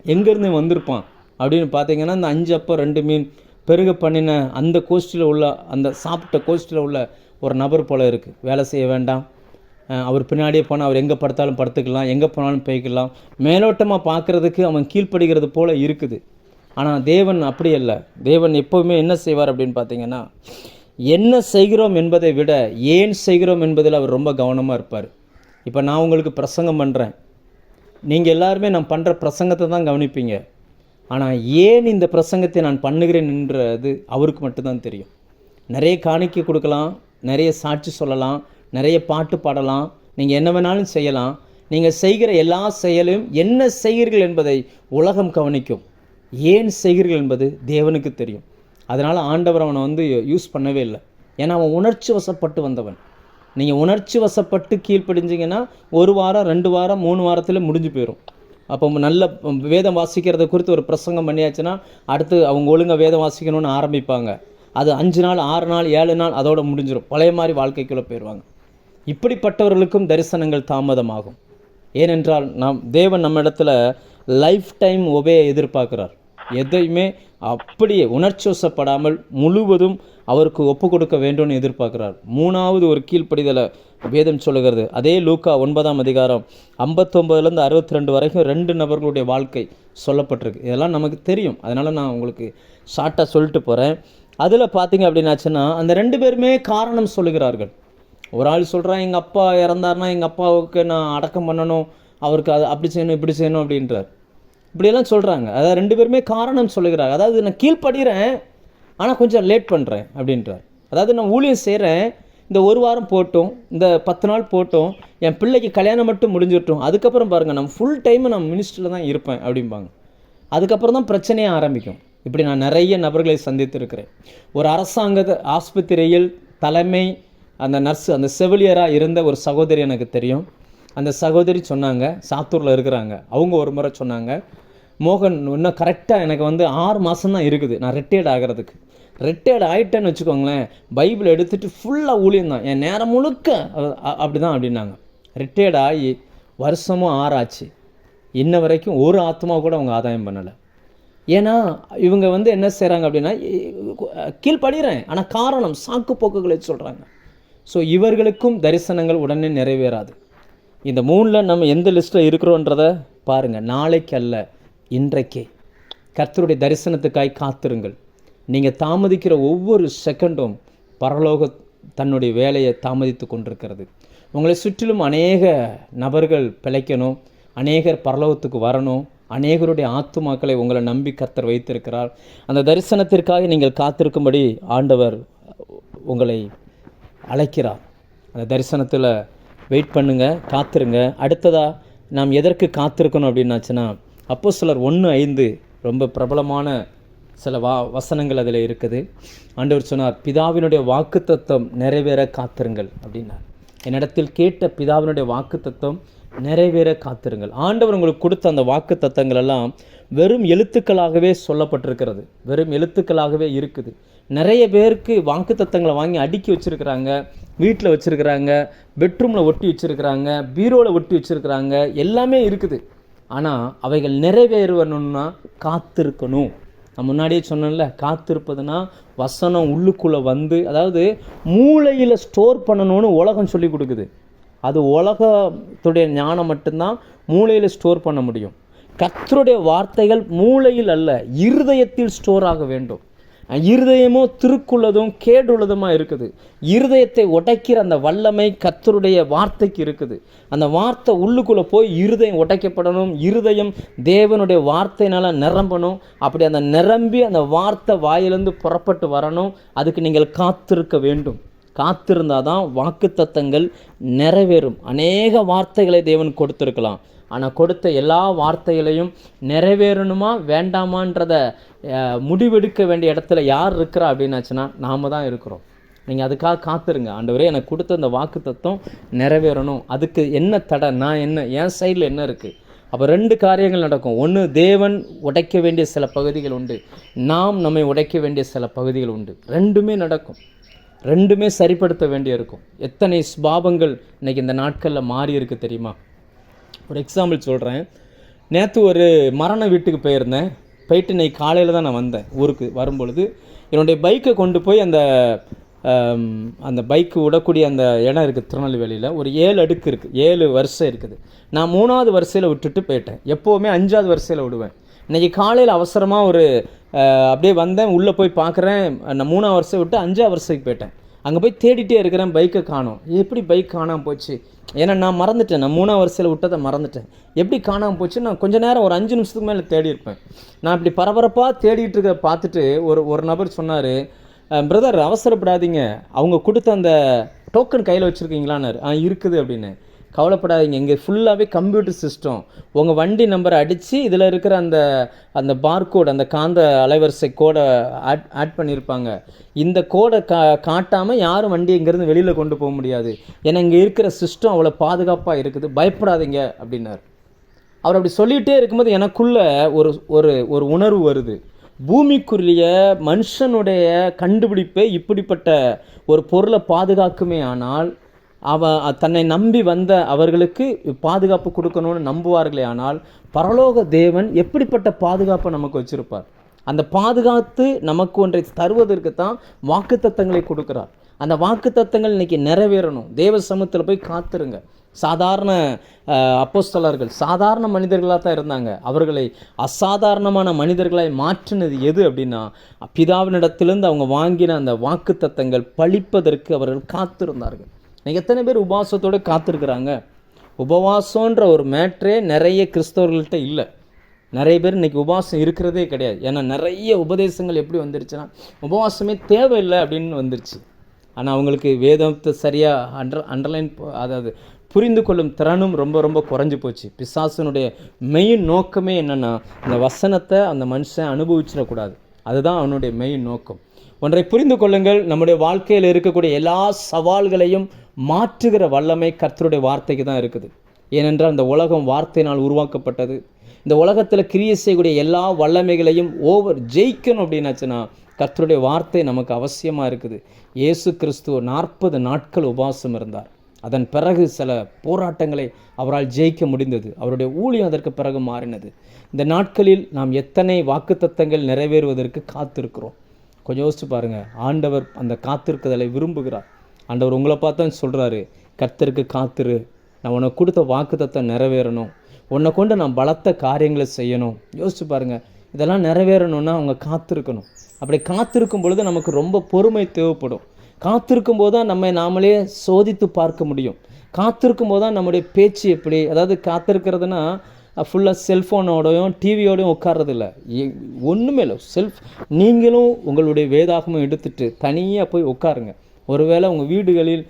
எங்கேருந்து வந்திருப்பான் அப்படின்னு பார்த்தீங்கன்னா, இந்த 5 அப்பம் 2 மீன் பெருக பண்ணின அந்த கோஷ்டியில் உள்ள, அந்த சாப்பிட்ட கோஷ்டியில் உள்ள ஒரு நபர் போல் இருக்குது. வேலை செய்ய வேண்டாம், அவர் பின்னாடியே போனால் அவர் எங்கே படுத்தாலும் படுத்துக்கலாம், எங்கே போனாலும் போய்க்கலாம். மேலோட்டமாக பார்க்குறதுக்கு அவன் கீழ்ப்படுகிறது போல் இருக்குது. ஆனால் தேவன் அப்படி அல்ல. தேவன் எப்போவுமே என்ன செய்வார் அப்படின்னு பார்த்தீங்கன்னா, என்ன செய்கிறோம் என்பதை விட ஏன் செய்கிறோம் என்பதில் அவர் ரொம்ப கவனமாக இருப்பார். இப்போ நான் உங்களுக்கு பிரசங்கம் பண்ணுறேன், நீங்கள் எல்லாருமே நான் பண்ணுற பிரசங்கத்தை தான் கவனிப்பீங்க. ஆனால் ஏன் இந்த பிரசங்கத்தை நான் பண்ணுகிறேன் என்றது அவருக்கு மட்டும்தான் தெரியும். நிறைய காணிக்கை கொடுக்கலாம், நிறைய சாட்சி சொல்லலாம், நிறைய பாட்டு பாடலாம், நீங்கள் என்ன வேணாலும் செய்யலாம். நீங்கள் செய்கிற எல்லா செயலும் என்ன செய்கிறீர்கள் என்பதை உலகம் கவனிக்கும். ஏன் செய்கிறீர்கள் என்பது தேவனுக்கு தெரியும். அதனால் ஆண்டவர் அவனை யூஸ் பண்ணவே இல்லை. ஏன்னா அவன் உணர்ச்சி வசப்பட்டு வந்தவன். நீங்கள் உணர்ச்சி வசப்பட்டு கீழ்ப்படிஞ்சிங்கன்னா 1 வாரம் 2 வாரம் 3 வாரத்தில் முடிஞ்சு போயிடும். அப்போ நல்ல வேதம் வாசிக்கிறத குறித்து ஒரு பிரசங்கம் பண்ணியாச்சுன்னா அடுத்து அவங்க ஒழுங்காக வேதம் வாசிக்கணும்னு ஆரம்பிப்பாங்க. அது 5 நாள் 6 நாள் 7 நாள் அதோட முடிஞ்சிடும், பழைய மாதிரி வாழ்க்கைக்குள்ளே போயிடுவாங்க. இப்படிப்பட்டவர்களுக்கும் தரிசனங்கள் தாமதமாகும். ஏனென்றால் தேவன் நம்ம இடத்துல லைஃப் டைம் ஒபேயை எதிர்பார்க்கிறார். எதையுமே அப்படியே உணர்ச்சிவசப்படாமல் முழுவதும் அவருக்கு ஒப்பு கொடுக்க வேண்டும்னு எதிர்பார்க்கிறார். 3வது ஒரு கீழ்ப்படிதலை வேதம் சொல்லுகிறது. அதே லூக்கா 9ஆம் அதிகாரம் 59லேருந்து 62 வரைக்கும் 2 நபர்களுடைய வாழ்க்கை சொல்லப்பட்டிருக்கு. இதெல்லாம் நமக்கு தெரியும், அதனால் நான் உங்களுக்கு ஷார்ட்டாக சொல்லிட்டு போகிறேன். அதில் பார்த்தீங்க அப்படின்னாச்சுன்னா அந்த 2 பேருமே காரணம் சொல்லுகிறார்கள். ஒரு ஆள் சொல்கிறான், எங்கள் அப்பா இறந்தார்னா எங்கள் அப்பாவுக்கு நான் அடக்கம் பண்ணணும், அவருக்கு அது அப்படி செய்யணும் இப்படி செய்யணும் அப்படின்றார். இப்படியெல்லாம் சொல்கிறாங்க. அதாவது 2 பேருமே காரணம் சொல்லுகிறாங்க. அதாவது நான் கீழ்ப்படுகிறேன் ஆனால் கொஞ்சம் லேட் பண்ணுறேன் அப்படின்றார். அதாவது நான் ஊழியம் செய்கிறேன், இந்த 1 வாரம் போட்டும், இந்த 10 நாள் போட்டும், என் பிள்ளைக்கு கல்யாணம் மட்டும் முடிஞ்சிட்டோம், அதுக்கப்புறம் பாருங்கள் நான் ஃபுல் டைமு நான் மினிஸ்டரில் தான் இருப்பேன் அப்படிம்பாங்க. அதுக்கப்புறம் தான் பிரச்சனையே ஆரம்பிக்கும். இப்படி நான் நிறைய நபர்களை சந்தித்திருக்கிறேன். ஒரு அரசாங்க ஆஸ்பத்திரியில் தலைமை அந்த நர்ஸு, அந்த செவிலியராக இருந்த ஒரு சகோதரி எனக்கு தெரியும். அந்த சகோதரி சொன்னாங்க, சாத்தூரில் இருக்கிறாங்க. அவங்க ஒரு முறை சொன்னாங்க, மோகன் இன்னும் கரெக்டாக எனக்கு 6 மாதம்தான் இருக்குது நான் ரிட்டையர்ட் ஆகிறதுக்கு. ரிட்டையர்ட் ஆகிட்டேன்னு வச்சுக்கோங்களேன், பைபிள் எடுத்துகிட்டு ஃபுல்லாக ஊழியம் தான், என் நேரம் முழுக்க அப்படி தான் அப்படின்னாங்க. ரிட்டையர்ட் ஆகி வருஷமும் 6 ஆச்சு, இன்ன வரைக்கும் ஒரு ஆத்மா கூட அவங்க ஆதாயம் பண்ணலை. ஏன்னா இவங்க என்ன செய்கிறாங்க அப்படின்னா, கீழ்ப்படுகிறேன் ஆனால் காரணம் சாக்கு போக்குகளை சொல்கிறாங்க. ஸோ இவர்களுக்கும் தரிசனங்கள் உடனே நிறைவேறாது. இந்த 3ல் நம்ம எந்த லிஸ்ட்டில் இருக்கிறோன்றதை பாருங்கள். நாளைக்கு அல்ல, இன்றைக்கே கர்த்தருடைய தரிசனத்துக்காய் காத்திருங்கள். நீங்கள் தாமதிக்கிற ஒவ்வொரு செகண்டும் பரலோக தன்னுடைய வேலையை தாமதித்து கொண்டிருக்கிறது. உங்களை சுற்றிலும் அநேக நபர்கள் பிழைக்கணும், அநேகர் பரலோகத்துக்கு வரணும், அநேகருடைய ஆத்துமாக்களை உங்களை நம்பி கர்த்தர் வைத்திருக்கிறார். அந்த தரிசனத்திற்காக நீங்கள் காத்திருக்கும்படி ஆண்டவர் உங்களை அழைக்கிறார். அந்த தரிசனத்தில் வெயிட் பண்ணுங்கள், காத்திருங்க. அடுத்ததாக நாம் எதற்கு காத்திருக்கணும் அப்படின்னாச்சுன்னா, அப்போஸ்தலர் 1:5 ரொம்ப பிரபலமான சில வசனங்கள் அதில் இருக்குது. ஆண்டவர் சொன்னார், பிதாவினுடைய வாக்குத்தத்தம் நிறைவேற காத்திருங்கள் அப்படின்னார். என்னிடத்தில் கேட்ட பிதாவினுடைய வாக்குத்தத்தம் நிறைவேற காத்திருங்கள். ஆண்டவர் உங்களுக்கு கொடுத்த அந்த வாக்குத்தத்தங்கள் எல்லாம் வெறும் எழுத்துக்களாகவே சொல்லப்பட்டிருக்கிறது, வெறும் எழுத்துக்களாகவே இருக்குது. நிறைய பேருக்கு வாக்குத்தத்தங்களை வாங்கி அடுக்கி வச்சுருக்கிறாங்க, வீட்டில் வச்சுருக்கிறாங்க, பெட்ரூமில் ஒட்டி வச்சுருக்கிறாங்க, பீரோவில் ஒட்டி வச்சுருக்கிறாங்க, எல்லாமே இருக்குது. ஆனால் அவைகள் நிறைவேறணும்னா காத்திருக்கணும். நான் முன்னாடியே சொன்னேன்ல, காத்திருப்பதுனா வசனம் உள்ளுக்குள்ளே அதாவது மூளையில் ஸ்டோர் பண்ணணும்னு உலகம் சொல்லி கொடுக்குது. அது உலகத்துடைய ஞானம் மட்டும்தான் மூளையில் ஸ்டோர் பண்ண முடியும். கர்த்தருடைய வார்த்தைகள் மூளையில் அல்ல, இருதயத்தில் ஸ்டோர் ஆக வேண்டும். இருதயமோ திருக்குள்ளதும் கேடுள்ளதுமாக இருக்குது. இருதயத்தை உடைக்கிற அந்த வல்லமை கர்த்தருடைய வார்த்தைக்கு இருக்குது. அந்த வார்த்தை உள்ளுக்குள்ளே போய் இருதயம் உடைக்கப்படணும். இருதயம் தேவனுடைய வார்த்தையினால் நிரம்பணும். அப்படி அந்த நிரம்பி அந்த வார்த்தை வாயிலிருந்து புறப்பட்டு வரணும். அதுக்கு நீங்கள் காத்திருக்க வேண்டும். காத்திருந்தால் தான் வாக்குத்தத்தங்கள் நிறைவேறும். அநேக வார்த்தைகளை தேவன் கொடுத்துருக்கலாம், ஆனால் கொடுத்த எல்லா வார்த்தைகளையும் நிறைவேறணுமா வேண்டாமான்றதை முடிவெடுக்க வேண்டிய இடத்துல யார் இருக்கிறா அப்படின்னாச்சுன்னா நாம் தான் இருக்கிறோம். நீங்கள் அதுக்காக காத்துருங்க. ஆண்டவரே எனக்கு கொடுத்த அந்த வாக்குத்தத்தம் நிறைவேறணும், அதுக்கு என்ன தடை, நான் என்ன, என் சைடில் என்ன இருக்குது. அப்போ 2 காரியங்கள் நடக்கும். ஒன்று, தேவன் உடைக்க வேண்டிய சில பகுதிகள் உண்டு, நாம் நம்மை உடைக்க வேண்டிய சில பகுதிகள் உண்டு. 2மே நடக்கும், 2மே சரிப்படுத்த வேண்டிய இருக்கும். எத்தனை ஸ்பாபங்கள் இன்றைக்கி இந்த நாட்களில் மாறி இருக்கு தெரியுமா? ஒரு எக்ஸாம்பிள் சொல்கிறேன். நேற்று ஒரு மரண வீட்டுக்கு போயிருந்தேன். போயிட்டு இன்னைக்கு காலையில் தான் நான் வந்தேன். ஊருக்கு வரும்பொழுது என்னுடைய பைக்கை கொண்டு போய் அந்த பைக்கு விடக்கூடிய அந்த இடம் இருக்குது திருநெல்வேலியில். ஒரு 7 அடுக்கு இருக்குது, 7 வரிசை இருக்குது. நான் 3வது வரிசையில் விட்டுட்டு போயிட்டேன். எப்போவுமே 5வது வரிசையில் விடுவேன். இன்றைக்கி காலையில் அவசரமாக அப்படியே வந்தேன். உள்ளே போய் பார்க்குறேன், நான் 3வது வரிசை விட்டு 5வது வரிசைக்கு போயிட்டேன். அங்கே போய் தேடிட்டே இருக்கிறேன், பைக்கை காணோம். எப்படி பைக் காணாமல் போச்சு? ஏன்னா நான் மறந்துட்டேன், நான் 3வது வரிசையில் விட்டதை மறந்துட்டேன். எப்படி காணாமல் போச்சு? நான் கொஞ்சம் நேரம் ஒரு 5 நிமிஷத்துக்கு மேலே தேடி இருப்பேன். நான் இப்படி பரபரப்பாக தேடிட்டு இருக்க பார்த்துட்டு ஒரு நபர் சொன்னார், பிரதர் அவசரப்படாதீங்க, அவங்க கொடுத்த அந்த டோக்கன் கையில் வச்சுருக்கீங்களான்னாரு. இருக்குது அப்படின்னு. கவலைப்படாதீங்க, இங்கே ஃபுல்லாகவே கம்ப்யூட்டர் சிஸ்டம். உங்கள் வண்டி நம்பரை அடித்து இதில் இருக்கிற அந்த பார்கோடு, அந்த காந்த அலைவரிசை கோடை ஆட் பண்ணியிருப்பாங்க. இந்த கோடை காட்டாமல் யாரும் வண்டி இங்கேருந்து வெளியில் கொண்டு போக முடியாது. ஏன்னா இங்கே இருக்கிற சிஸ்டம் அவ்வளோ பாதுகாப்பாக இருக்குது, பயப்படாதீங்க அப்படின்னார். அவர் அப்படி சொல்லிகிட்டே இருக்கும்போது எனக்குள்ளே ஒரு உணர்வு வருது. பூமிக்குரிய மனுஷனுடைய கண்டுபிடிப்பை இப்படிப்பட்ட ஒரு பொருளை பாதுகாக்குமே ஆனால் தன்னை நம்பி வந்த அவர்களுக்கு பாதுகாப்பு கொடுக்கணும்னு நம்புவார்களே ஆனால் பரலோக தேவன் எப்படிப்பட்ட பாதுகாப்பை நமக்கு வச்சுருப்பார். அந்த பாதுகாத்து நமக்கு ஒன்றை தருவதற்கு தான் வாக்குத்தத்தங்களை கொடுக்குறார். அந்த வாக்குத்தத்தங்கள் இன்றைக்கி நிறைவேறணும். தேவ சமூகத்தில் போய் காத்துருங்க. சாதாரண அப்போஸ்தலர்கள் சாதாரண மனிதர்களாக தான் இருந்தாங்க. அவர்களை அசாதாரணமான மனிதர்களாய் மாற்றினது எது அப்படின்னா, பிதாவினிடத்திலிருந்து அவங்க வாங்கின அந்த வாக்குத்தத்தங்கள் பழிப்பதற்கு அவர்கள் காத்திருந்தார்கள். நீங்கள் எத்தனை பேர் உபவாசத்தோடு காத்திருக்கிறாங்க? உபவாசன்ற ஒரு மேட்ரே நிறைய கிறிஸ்தவர்கள்ட்ட இல்லை. நிறைய பேர் இன்றைக்கி உபவாசம் இருக்கிறதே கிடையாது. ஏன்னா நிறைய உபதேசங்கள் எப்படி வந்துருச்சுன்னா, உபவாசமே தேவையில்லை அப்படின்னு வந்துருச்சு. ஆனால் அவங்களுக்கு வேதத்தை சரியாக அண்டர்லைன் அதாவது புரிந்து கொள்ளும் திறனும் ரொம்ப ரொம்ப குறைஞ்சி போச்சு. பிசாசனுடைய மெயின் நோக்கமே என்னென்னா, அந்த வசனத்தை அந்த மனுஷன் அனுபவிச்சிடக்கூடாது. அதுதான் அவனுடைய மெயின் நோக்கம். ஒன்றை புரிந்து கொள்ளுங்கள், நம்முடைய வாழ்க்கையில் இருக்கக்கூடிய எல்லா சவால்களையும் மாற்றுகிற வல்லமை கர்த்தருடைய வார்த்தைக்கு தான் இருக்குது. ஏனென்றால் இந்த உலகம் வார்த்தையினால் உருவாக்கப்பட்டது. இந்த உலகத்தில் கிரியை செய்யக்கூடிய எல்லா வல்லமைகளையும் ஜெயிக்கணும் அப்படின்னாச்சுன்னா கர்த்தருடைய வார்த்தை நமக்கு அவசியமாக இருக்குது. இயேசு கிறிஸ்து 40 நாட்கள் உபவாசம் இருந்தார். அதன் பிறகு சில போராட்டங்களை அவரால் ஜெயிக்க முடிந்தது. அவருடைய ஊழியம் அதற்கு பிறகு மாறினது. இந்த நாட்களில் நாம் எத்தனை வாக்குத்தத்தங்கள் நிறைவேறுவதற்கு காத்திருக்கிறோம். கொஞ்சம் யோசிச்சு பாருங்கள். ஆண்டவர் அந்த காத்திருக்குதலை விரும்புகிறார். ஆண்டவர் உங்களை பார்த்தா சொல்கிறாரு, கர்த்தருக்கு காத்திரு, நான் உனக்கு கொடுத்த வாக்குத்தத்தம் நிறைவேறணும், உன்னை கொண்டு நான் பலத்த காரியங்களை செய்யணும். யோசிச்சு பாருங்கள். இதெல்லாம் நிறைவேறணும்னா அவங்க காத்திருக்கணும். அப்படி காத்திருக்கும் பொழுது நமக்கு ரொம்ப பொறுமை தேவைப்படும். காத்திருக்கும் போது தான் நாமளே சோதித்து பார்க்க முடியும். காத்திருக்கும் போது தான் நம்முடைய பேச்சு எப்படி, அதாவது காத்திருக்கிறதுனா ஃபுல்லாக செல்ஃபோனோடையும் டிவியோடையும் உட்கார்றதில்ல, ஒன்றுமே இல்லை. நீங்களும் உங்களுடைய வேதாகமும் எடுத்துகிட்டு தனியாக போய் உட்காருங்க. ஒருவேளை உங்கள் வீடுகளில்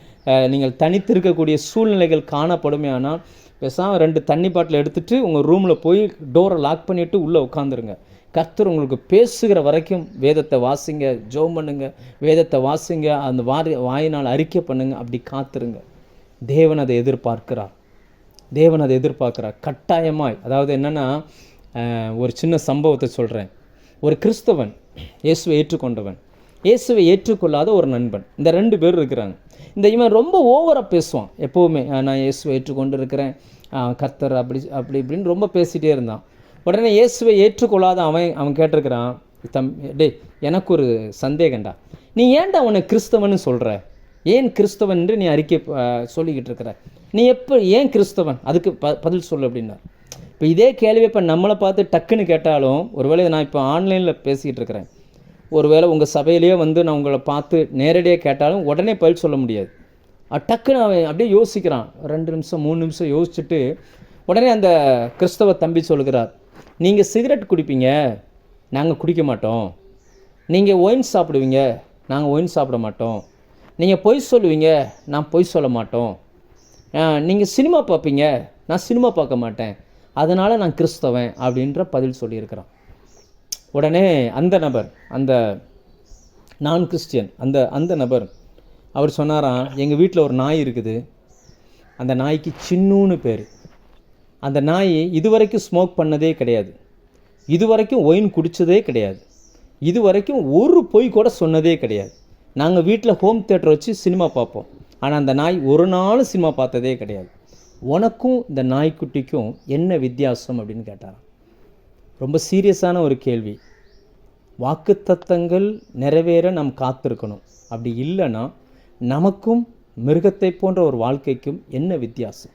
நீங்கள் தனித்திருக்கக்கூடிய சூழ்நிலைகள் காணப்படுமே ஆனால் பேசாமல் 2 தண்ணி பாட்டில் எடுத்துகிட்டு உங்கள் ரூமில் போய் டோரை லாக் பண்ணிவிட்டு உள்ளே உட்காந்துருங்க. கர்த்தர் உங்களுக்கு பேசுகிற வரைக்கும் வேதத்தை வாசிங்க, ஜெபம் பண்ணுங்க, வேதத்தை வாசிங்க, அந்த வாயினால் அறிக்கை பண்ணுங்க. அப்படி காத்துருங்க. தேவன் அதை எதிர்பார்க்கிறார். கட்டாயமாய். அதாவது என்னென்னா, ஒரு சின்ன சம்பவத்தை சொல்கிறேன். ஒரு கிறிஸ்தவன், இயேசுவை ஏற்றுக்கொண்டவன், இயேசுவை ஏற்றுக்கொள்ளாத ஒரு நண்பன், இந்த 2 பேர் இருக்கிறாங்க. இவன் ரொம்ப ஓவராக பேசுவான். எப்போவுமே நான் இயேசுவை ஏற்றுக்கொண்டு இருக்கிறேன், கர்த்தர் அப்படி இப்படின்னு ரொம்ப பேசிகிட்டே இருந்தான். உடனே இயேசுவை ஏற்றுக்கொள்ளாத அவன் கேட்டிருக்கிறான், டே எனக்கு ஒரு சந்தேகண்டா, நீ ஏன்டா உன்னை கிறிஸ்தவன் சொல்கிற? ஏன் கிறிஸ்தவன் என்று நீ அறிக்கை சொல்லிக்கிட்டு இருக்கிற? நீ ஏன் கிறிஸ்தவன்? அதுக்கு பதில் சொல்லு அப்படின்னா. இப்போ இதே கேள்வி இப்போ நம்மளை பார்த்து டக்குன்னு கேட்டாலும், ஒருவேளை நான் இப்போ ஆன்லைனில் பேசிக்கிட்டு இருக்கிறேன், ஒருவேளை உங்கள் சபையிலேயே நான் உங்களை பார்த்து நேரடியாக கேட்டாலும் உடனே பதில் சொல்ல முடியாது. டக்குன்னு அவன் அப்படியே யோசிக்கிறான். 2 நிமிஷம் 3 நிமிஷம் யோசிச்சுட்டு உடனே அந்த கிறிஸ்தவ தம்பி சொல்கிறார், நீங்கள் சிகரெட் குடிப்பீங்க, நாங்கள் குடிக்க மாட்டோம். நீங்கள் ஒயின் சாப்பிடுவீங்க, நாங்கள் ஒயின் சாப்பிட மாட்டோம். நீங்கள் பொய் சொல்லுவீங்க, நான் பொய் சொல்ல மாட்டோம். நீங்கள் சினிமா பார்ப்பீங்க, நான் சினிமா பார்க்க மாட்டேன், அதனால் நான் கிறிஸ்தவன் அப்படின்ற பதில் சொல்லியிருக்கிறான். உடனே அந்த நபர், அந்த நான் கிறிஸ்டியன் அந்த நபர் அவர் சொன்னாராம், எங்கள் வீட்டில் ஒரு நாய் இருக்குது, அந்த நாய்க்கு சின்னூன்னு பேர். அந்த நாய் இதுவரைக்கும் ஸ்மோக் பண்ணதே கிடையாது, இதுவரைக்கும் ஒயின் குடித்ததே கிடையாது, இதுவரைக்கும் ஒரு பொய் கூட சொன்னதே கிடையாது. நாங்கள் வீட்டில் ஹோம் தியேட்டர் வச்சு சினிமா பார்ப்போம், ஆனால் அந்த நாய் ஒரு நாள் சினிமா பார்த்ததே கிடையாது. உனக்கும் இந்த நாய்க்குட்டிக்கும் என்ன வித்தியாசம் அப்படின்னு கேட்டாராம். ரொம்ப சீரியஸான ஒரு கேள்வி. வாக்குத்தத்தங்கள் நிறைவேற நாம் காத்திருக்கணும். அப்படி இல்லைன்னா நமக்கும் மிருகத்தை போன்ற ஒரு வாழ்க்கைக்கும் என்ன வித்தியாசம்?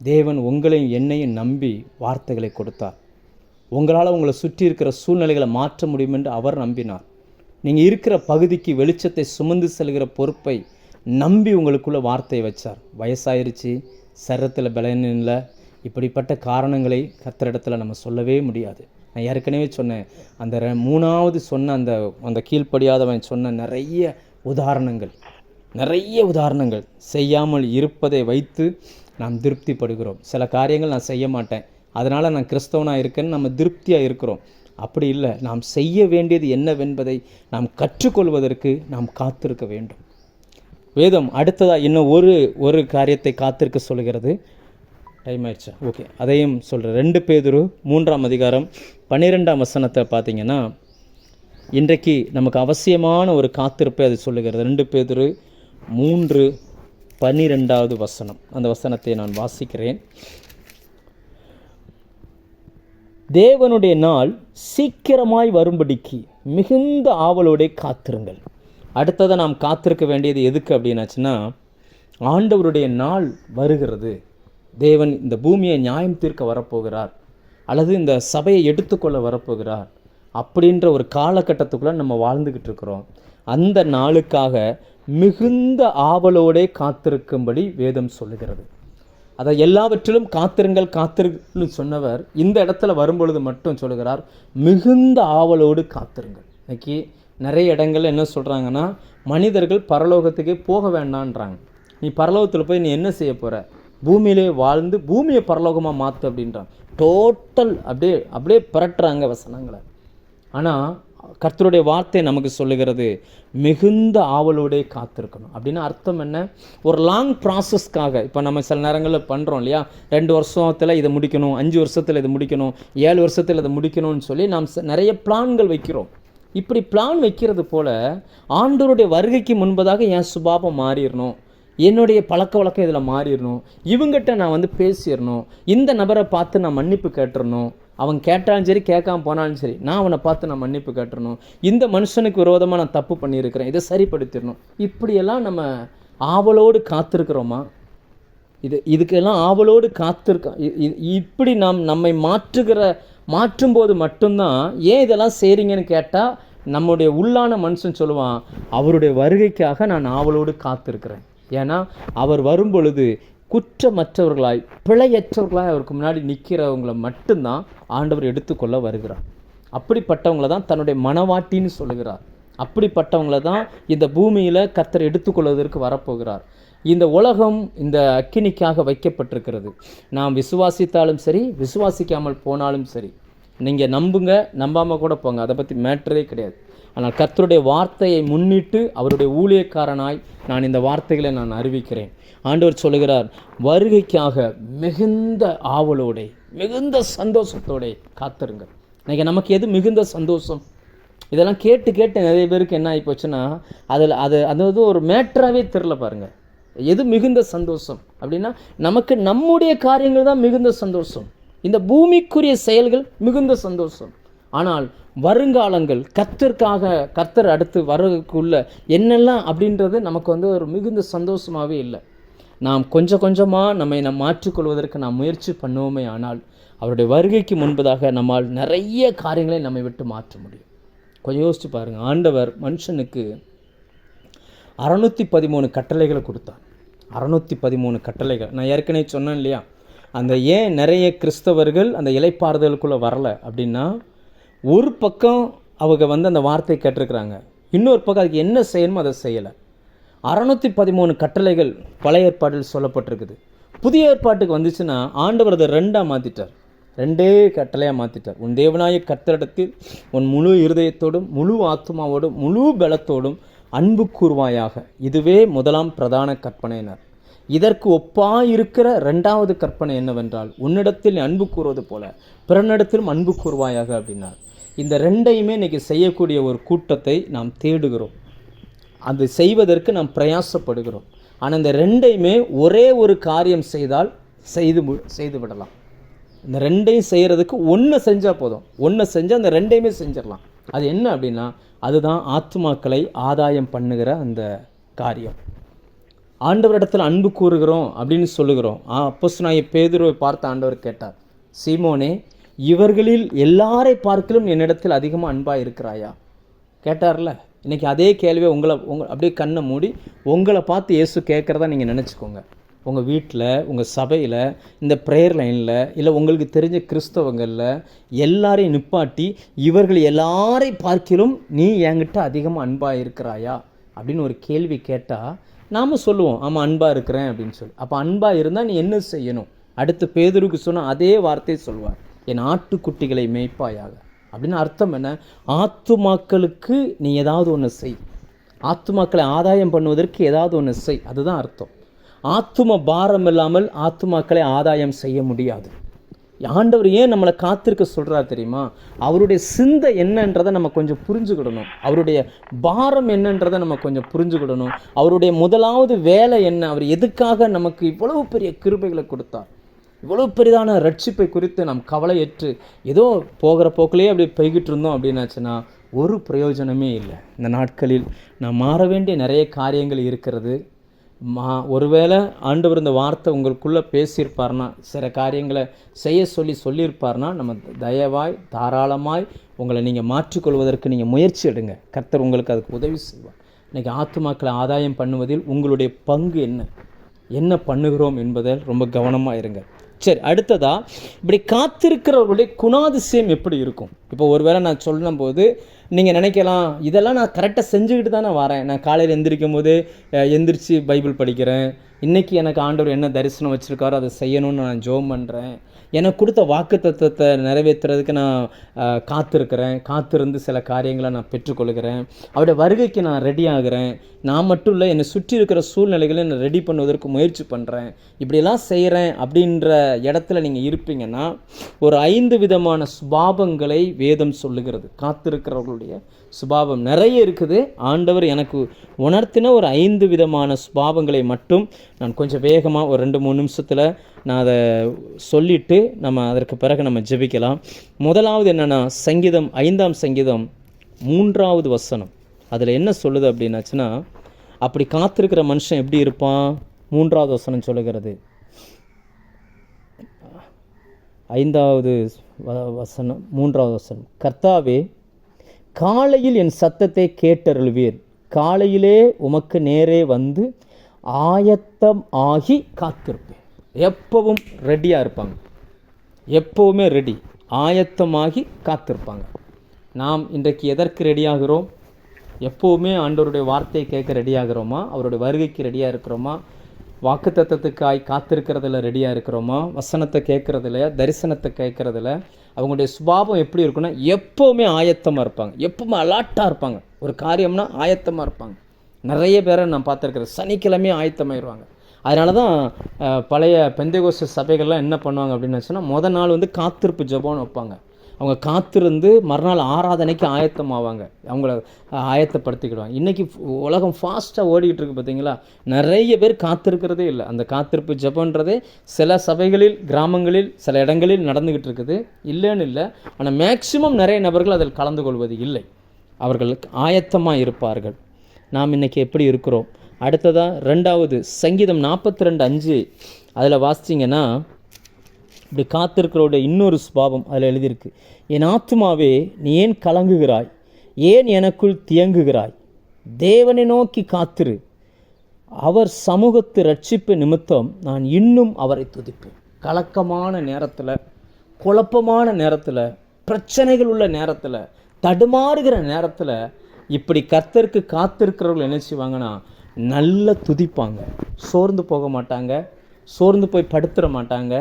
தேவன் உங்களையும் என்னையும் நம்பி வார்த்தைகளை கொடுத்தார். உங்களால் உங்களை சுற்றி இருக்கிற சூழ்நிலைகளை மாற்ற முடியும் என்று அவர் நம்பினார். நீங்கள் இருக்கிற பகுதிக்கு வெளிச்சத்தை சுமந்து செல்கிற பொறுப்பை நம்பி உங்களுக்குள்ள வார்த்தையை வச்சார். வயசாயிருச்சு, சரத்தில் பலன் இல்லை, இப்படிப்பட்ட காரணங்களை கர்த்தரிடத்தில் நம்ம சொல்லவே முடியாது. நான் ஏற்கனவே சொன்னேன், அந்த 3வது சொன்ன அந்த கீழ்ப்படியாதவன் சொன்ன நிறைய உதாரணங்கள் செய்யாமல் இருப்பதை வைத்து நாம் திருப்திப்படுகிறோம். சில காரியங்கள் நான் செய்ய மாட்டேன், அதனால் நான் கிறிஸ்தவனாக இருக்கேன்னு நம்ம திருப்தியாக இருக்கிறோம். அப்படி இல்லை. நாம் செய்ய வேண்டியது என்னவென்பதை நாம் கற்றுக்கொள்வதற்கு நாம் காத்திருக்க வேண்டும். வேதம் அடுத்ததாக இன்னும் ஒரு காரியத்தை காத்திருக்க சொல்கிறது. டைம் ஆயிடுச்சா? ஓகே, அதையும் சொல்கிறேன். 2 பேதுரு 3ஆம் அதிகாரம் 12ஆம் வசனத்தை பார்த்தீங்கன்னா, இன்றைக்கு நமக்கு அவசியமான ஒரு காத்திருப்பை அது சொல்லுகிறது. 2 பேதுரு 3:12 வசனம். அந்த வசனத்தை நான் வாசிக்கிறேன். தேவனுடைய நாள் சீக்கிரமாய் வரும்படிக்கு மிகுந்த ஆவலோടെ காத்திருங்கள். அடுத்ததை நாம் காத்திருக்க வேண்டியது எதுக்கு அப்படின்னாச்சுன்னா, ஆண்டவருடைய நாள் வருகிறது. தேவன் இந்த பூமியை நியாயம் தீர்க்க வரப்போகிறார், அல்லது இந்த சபையை எடுத்துக்கொள்ள வரப்போகிறார் அப்படின்ற ஒரு காலகட்டத்துக்குள்ளே நம்ம வாழ்ந்துக்கிட்டு இருக்கிறோம். அந்த நாளுக்காக மிகுந்த ஆவலோടെ காத்திருக்கும்படி வேதம் சொல்லுகிறது. அதை எல்லாவற்றிலும் காத்திருங்கள் சொன்னவர் இந்த இடத்துல வரும்பொழுது மட்டும் சொல்லுகிறார், மிகுந்த ஆவலோடு காத்திருங்கள். இன்னைக்கு நிறைய இடங்கள்ல என்ன சொல்கிறாங்கன்னா, மனிதர்கள் பரலோகத்துக்கே போக வேண்டான்றாங்க. நீ பரலோகத்தில் போய் நீ என்ன செய்ய போகிற, பூமியிலே வாழ்ந்து பூமியை பரலோகமாக மாற்று அப்படின்றாங்க. டோட்டல் அப்படியே புரட்டுறாங்க வசனங்களை. ஆனால் கர்த்தருடைய வார்த்தை நமக்கு சொல்லுகிறது, மிகுந்த ஆவலோடே காத்திருக்கணும். அப்படின்னா அர்த்தம் என்ன? ஒரு லாங் ப்ராசஸ்க்காக. இப்போ நம்ம சில நேரங்களில் பண்ணுறோம் இல்லையா, 2 வருஷத்தில் இதை முடிக்கணும், 5 வருஷத்தில் இதை முடிக்கணும், 7 வருஷத்தில் இதை முடிக்கணும்னு சொல்லி நாம் நிறைய பிளான்கள் வைக்கிறோம். இப்படி பிளான் வைக்கிறது போல் ஆண்டவருடைய வருகைக்கு முன்பதாக என் சுபாவம் மாறிடணும், என்னுடைய பழக்க வழக்கம் இதில் மாறிடணும், இவங்ககிட்ட நான் பேசிடணும், இந்த நபரை பார்த்து நான் மன்னிப்பு கேட்டுறணும், அவன் கேட்டாலும் சரி கேட்காம போனாலும் சரி நான் அவனை பார்த்து நான் மன்னிப்பு கேட்டுறணும், இந்த மனுஷனுக்கு விரோதமாக நான் தப்பு பண்ணியிருக்கிறேன், இதை சரிப்படுத்திடணும். இப்படியெல்லாம் நம்ம ஆவலோடு காத்திருக்கிறோமா? இதுக்கெல்லாம் ஆவலோடு காத்திருக்கோம். இப்படி நாம் நம்மை மாற்றும்போது மட்டும்தான் ஏன் இதெல்லாம் செய்கிறீங்கன்னு கேட்டால் நம்முடைய உள்ளான மனுஷன் சொல்லுவான், அவருடைய வருகைக்காக நான் ஆவலோடு காத்திருக்கிறேன். ஏன்னா அவர் வரும்பொழுது குற்றமற்றவர்களாய் பிழையற்றவர்களாய் அவருக்கு முன்னாடி நிற்கிறவங்களை மட்டும்தான் ஆண்டவர் எடுத்துக்கொள்ள வருகிறார். அப்படிப்பட்டவங்களை தான் தன்னுடைய மனவாட்டின்னு சொல்லுகிறார். அப்படிப்பட்டவங்களை தான் இந்த பூமியில் கர்த்தர் எடுத்துக்கொள்வதற்கு வரப்போகிறார். இந்த உலகம் இந்த அக்கினிக்காக வைக்கப்பட்டிருக்கிறது. நாம் விசுவாசித்தாலும் சரி, விசுவாசிக்காமல் போனாலும் சரி, நீங்கள் நம்புங்க, நம்பாமல் கூட போங்க, அதை பற்றி மேட்டரே கிடையாது. ஆனால் கர்த்தருடைய வார்த்தையை முன்னிட்டு அவருடைய ஊழியக்காரனாய் நான் இந்த வார்த்தைகளை நான் அறிவிக்கிறேன். ஆண்டவர் சொல்லுகிறார், வருகைக்காக மிகுந்த ஆவலோட மிகுந்த சந்தோஷத்தோட காத்திருங்க. இன்றைக்கி நமக்கு எது மிகுந்த சந்தோஷம்? இதெல்லாம் கேட்டு நிறைய பேருக்கு என்ன ஆகி போச்சுன்னா, அது ஒரு மேட்டராகவே தெரில. பாருங்கள், எது மிகுந்த சந்தோஷம் அப்படின்னா, நமக்கு நம்முடைய காரியங்கள் தான் மிகுந்த சந்தோஷம், இந்த பூமிக்குரிய செயல்கள் மிகுந்த சந்தோஷம். ஆனால் வருங்காலங்கள் கர்த்தர் அடுத்து வரக்குள்ள என்னெல்லாம் அப்படின்றது நமக்கு ஒரு மிகுந்த சந்தோஷமாகவே இல்லை. நாம் கொஞ்சமாக நம்மை மாற்றிக்கொள்வதற்கு நாம் முயற்சி பண்ணுவோமே, ஆனால் அவருடைய வருகைக்கு முன்பதாக நம்மால் நிறைய காரியங்களை நம்மை விட்டு மாற்ற முடியும். கொஞ்சம் யோசிச்சு பாருங்கள். ஆண்டவர் மனுஷனுக்கு 613 கட்டளைகளை கொடுத்தார். 613 கட்டளைகள். நான் ஏற்கனவே சொன்னேன் இல்லையா, அந்த ஏன் நிறைய கிறிஸ்தவர்கள் அந்த இலைப்பாறுதலுக்குள்ளே வரலை அப்படின்னா, ஒரு பக்கம் அவங்க அந்த வார்த்தையை கேட்டிருக்கிறாங்க, இன்னொரு பக்கம் அதுக்கு என்ன செய்யணுமோ அதை செய்யலை. 613 கட்டளைகள் பழைய ஏற்பாட்டில் சொல்லப்பட்டிருக்குது. புதிய ஏற்பாட்டுக்கு வந்துச்சுன்னா ஆண்டவர் அதை 2ஆக மாற்றிட்டார். 2 கட்டளையாக மாற்றிட்டார். உன் தேவனாய கர்த்தரிடத்தில் உன் முழு இருதயத்தோடும் முழு ஆத்மாவோடும் முழு பலத்தோடும் அன்பு கூர்வாயாக. இதுவே முதலாம் பிரதான கற்பனையினர். இதற்கு ஒப்பாயிருக்கிற 2வது கற்பனை என்னவென்றால், உன்னிடத்தில் அன்பு கூறுவது போல பிறனிடத்திலும் அன்பு கூர்வாயாக அப்படின்னார். இந்த 2ஐயுமே இன்றைக்கி செய்யக்கூடிய ஒரு கூட்டத்தை நாம் தேடுகிறோம், அது செய்வதற்கு நாம் பிரயாசப்படுகிறோம். ஆனால் இந்த 2ஐயுமே ஒரே ஒரு காரியம் செய்தால் செய்து விடலாம். இந்த 2ஐயும் செய்கிறதுக்கு ஒன்று செஞ்சால் போதும். ஒன்று செஞ்சால் அந்த 2ஐயுமே செஞ்சிடலாம். அது என்ன அப்படின்னா, அதுதான் ஆத்துமாக்களை ஆதாயம் பண்ணுகிற அந்த காரியம். ஆண்டவரிடத்தில் அன்பு கூறுகிறோம் அப்படின்னு சொல்லுகிறோம். அப்போஸ்தலனாகிய பேதுருவை பார்த்து ஆண்டவர் கேட்டார், சீமோனே, இவர்களில் எல்லாரை பார்க்கலும் என்னிடத்தில் அதிகமாக அன்பாக இருக்கிறாயா கேட்டார்ல. இன்றைக்கி அதே கேள்வியை உங்களை அப்படியே கண்ணை மூடி உங்களை பார்த்து இயேசு கேட்குறதா நீங்கள் நினச்சிக்கோங்க. உங்கள் வீட்டில், உங்கள் சபையில், இந்த ப்ரேயர் லைனில், இல்லை உங்களுக்கு தெரிஞ்ச கிறிஸ்தவங்களில் எல்லாரையும் நிப்பாட்டி, இவர்கள் எல்லாரை பார்க்கிலும் நீ என்கிட்ட அதிகமாக அன்பாக இருக்கிறாயா அப்படின்னு ஒரு கேள்வி கேட்டால் நாம் சொல்லுவோம், ஆமாம் அன்பாக இருக்கிறேன் அப்படின்னு சொல்லி. அப்போ அன்பாக இருந்தால் நீ என்ன செய்யணும்? அடுத்து பேதுருக்கு சொன்னால் அதே வார்த்தையை சொல்வார், என் ஆட்டுக்குட்டிகளை மேய்ப்பாயாக. அப்படின்னு அர்த்தம் என்ன? ஆத்துமாக்களுக்கு நீ ஏதாவது ஒன்று செய், ஆத்துமாக்களை ஆதாயம் பண்ணுவதற்கு ஏதாவது ஒன்று செய், அதுதான் அர்த்தம். ஆத்தும பாரம் இல்லாமல் ஆத்துமாக்களை ஆதாயம் செய்ய முடியாது. ஆண்டவர் ஏன் நம்மளை காத்திருக்க சொல்கிறார் தெரியுமா? அவருடைய சிந்தை என்னன்றதை நம்ம கொஞ்சம் புரிஞ்சுக்கிடணும். அவருடைய பாரம் என்னன்றதை நம்ம கொஞ்சம் புரிஞ்சுக்கிடணும். அவருடைய முதலாவது வேலை என்ன, அவர் எதுக்காக நமக்கு இவ்வளவு பெரிய கிருபைகளை கொடுத்தார், இவ்வளோ பெரிதான ரட்சிப்பை குறித்து நாம் கவலையற்று ஏதோ போகிற போக்கிலே அப்படி போய்கிட்டு இருந்தோம் அப்படின்னாச்சுன்னா ஒரு பிரயோஜனமே இல்லை. இந்த நாட்களில் நான் மாற வேண்டிய நிறைய காரியங்கள் இருக்கிறது. ஒருவேளை ஆண்டவர் இந்த வார்த்தை உங்களுக்குள்ளே பேசியிருப்பார்னா, சில காரியங்களை சொல்லியிருப்பார்னா, நம்ம தயவாய் தாராளமாய் உங்களை நீங்கள் மாற்றிக்கொள்வதற்கு நீங்கள் முயற்சி எடுங்க. கர்த்தர் உங்களுக்கு அதுக்கு உதவி செய்வார். இன்றைக்கி ஆத்துமாக்களை ஆதாயம் பண்ணுவதில் உங்களுடைய பங்கு என்ன பண்ணுகிறோம் என்பதில் ரொம்ப கவனமாக இருங்க. சரி, அடுத்ததாக இப்படி காத்திருக்கிறவர்களுடைய குணாதிசயம் எப்படி இருக்கும்? இப்போ ஒருவேளை நான் சொல்லும் போது நீங்கள் நினைக்கலாம், இதெல்லாம் நான் கரெக்டாக செஞ்சுக்கிட்டு தானே வரேன். நான் காலையில் எந்திரிக்கும் போது எந்திரிச்சு பைபிள் படிக்கிறேன், இன்றைக்கி எனக்கு ஆண்டவர் என்ன தரிசனம் வச்சுருக்காரோ அதை செய்யணும்னு நான் ஜெபம் பண்ணுறேன், எனக்கு கொடுத்த வாக்கு தத்துவத்தை நிறைவேற்றுறதுக்கு நான் காத்திருந்து சில காரியங்களை நான் பெற்றுக்கொள்கிறேன், அவருடைய வருகைக்கு நான் ரெடி ஆகிறேன், நான் மட்டும் இல்லை என்னை சுற்றி இருக்கிற சூழ்நிலைகளை நான் ரெடி பண்ணுவதற்கு முயற்சி பண்ணுறேன், இப்படியெல்லாம் செய்கிறேன் அப்படின்ற இடத்துல நீங்கள் இருப்பீங்கன்னா ஒரு 5 விதமான சுபாவங்களை வேதம் சொல்லுகிறது. காத்திருக்கிறவர்களுடைய சுபாவம் நிறைய இருக்குது. ஆண்டவர் எனக்கு உணர்த்தின ஒரு 5 விதமான சுபாவங்களை மட்டும் நான் கொஞ்சம் வேகமாக ஒரு 2-3 நிமிஷத்தில் நான் அதை சொல்லிவிட்டு நம்ம அதற்கு பிறகு நம்ம ஜெபிக்கலாம். முதலாவது என்னென்னா, சங்கீதம் 5ஆம் சங்கீதம் 3வது வசனம். அதில் என்ன சொல்லுது அப்படின்னாச்சுன்னா, அப்படி காத்திருக்கிற மனுஷன் எப்படி இருப்பான்? 3வது வசனம் சொல்லுகிறது. 5வது வசனம் 3வது வசனம், கர்த்தாவே காலையில் என் சத்தத்தை கேட்டருள்வீர், காலையிலே உமக்கு நேரே வந்து ஆயத்தம் ஆகி காத்திருப்பேன். எப்பவும் ரெடியாக இருப்பாங்க, எப்போவுமே ரெடி, ஆயத்தமாகி காத்திருப்பாங்க. நாம் இன்றைக்கு எதற்கு ரெடியாகிறோம்? எப்போவுமே ஆண்டவருடைய வார்த்தையை கேட்க ரெடியாகிறோமா? அவருடைய வருகைக்கு ரெடியாக இருக்கிறோமா? வாக்குத்தத்தத்துக்காய் காத்திருக்கிறதுல ரெடியாக இருக்கிறோமா? வசனத்தை கேட்குறதில்ல, தரிசனத்தை கேட்குறதில்ல. அவங்களுடைய சுபாவம் எப்படி இருக்குன்னா, எப்போவுமே ஆயத்தமாக இருப்பாங்க, எப்பவுமே அலாட்டாக இருப்பாங்க. ஒரு காரியம்னா ஆயத்தமாக இருப்பாங்க. நிறைய பேரை நான் பார்த்துருக்குறேன், சனிக்கிழமையே ஆயத்தமாகிடுவாங்க. அதனால தான் பழைய பெந்தேகோஸ்து சபைகள்லாம் என்ன பண்ணுவாங்க அப்படின்னு சொன்னால், முதல் நாள் வந்து காத்திருப்பு ஜெபம்னு வைப்பாங்க. அவங்க காத்திருந்து மறுநாள் ஆராதனைக்கு ஆயத்தமாவாங்க, அவங்கள ஆயத்தப்படுத்திக்கிடுவாங்க. இன்றைக்கி உலகம் ஃபாஸ்ட்டாக ஓடிக்கிட்டு இருக்குது பார்த்தீங்களா? நிறைய பேர் காத்திருக்கிறதே இல்லை. அந்த காத்திருப்பு ஜெபன்றதே சில சபைகளில், கிராமங்களில், சில இடங்களில் நடந்துக்கிட்டு இருக்குது, இல்லைன்னு இல்லை. ஆனால் மேக்சிமம் நிறைய நபர்கள் அதில் கலந்து கொள்வது இல்லை. அவர்கள் ஆயத்தமாக இருப்பார்கள். நாம் இன்றைக்கி எப்படி இருக்கிறோம்? அடுத்ததாக 2வது சங்கீதம் 42:5 அதில் வாசிச்சிங்கன்னா, இப்படி காத்திருக்கிறோட இன்னொரு சுபாவம் அதில் எழுதியிருக்கு. என் ஆத்துமாவே நீ ஏன் கலங்குகிறாய், ஏன் எனக்குள் தியங்குகிறாய், தேவனை நோக்கி காத்திரு, அவர் சமூகத்து ரட்சிப்பு நிமித்தம் நான் இன்னும் அவரை துதிப்பேன். கலக்கமான நேரத்தில், குழப்பமான நேரத்தில், பிரச்சனைகள் உள்ள நேரத்தில், தடுமாறுகிற நேரத்தில் இப்படி கர்த்தருக்கு காத்திருக்கிறவர்கள் என்ன செய்வாங்கன்னா, நல்லா துதிப்பாங்க. சோர்ந்து போக மாட்டாங்க, சோர்ந்து போய் படுத்துட மாட்டாங்க,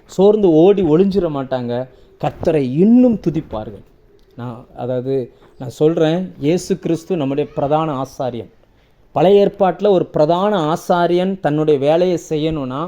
சோர்ந்து ஓடி ஒளிஞ்சிட மாட்டாங்க. கர்த்தரை இன்னும் துதிப்பார்கள். நான் சொல்கிறேன், இயேசு கிறிஸ்து நம்முடைய பிரதான ஆசாரியன். பழைய ஏற்பாட்டில் ஒரு பிரதான ஆசாரியன் தன்னுடைய வேலையை செய்யணும்னா,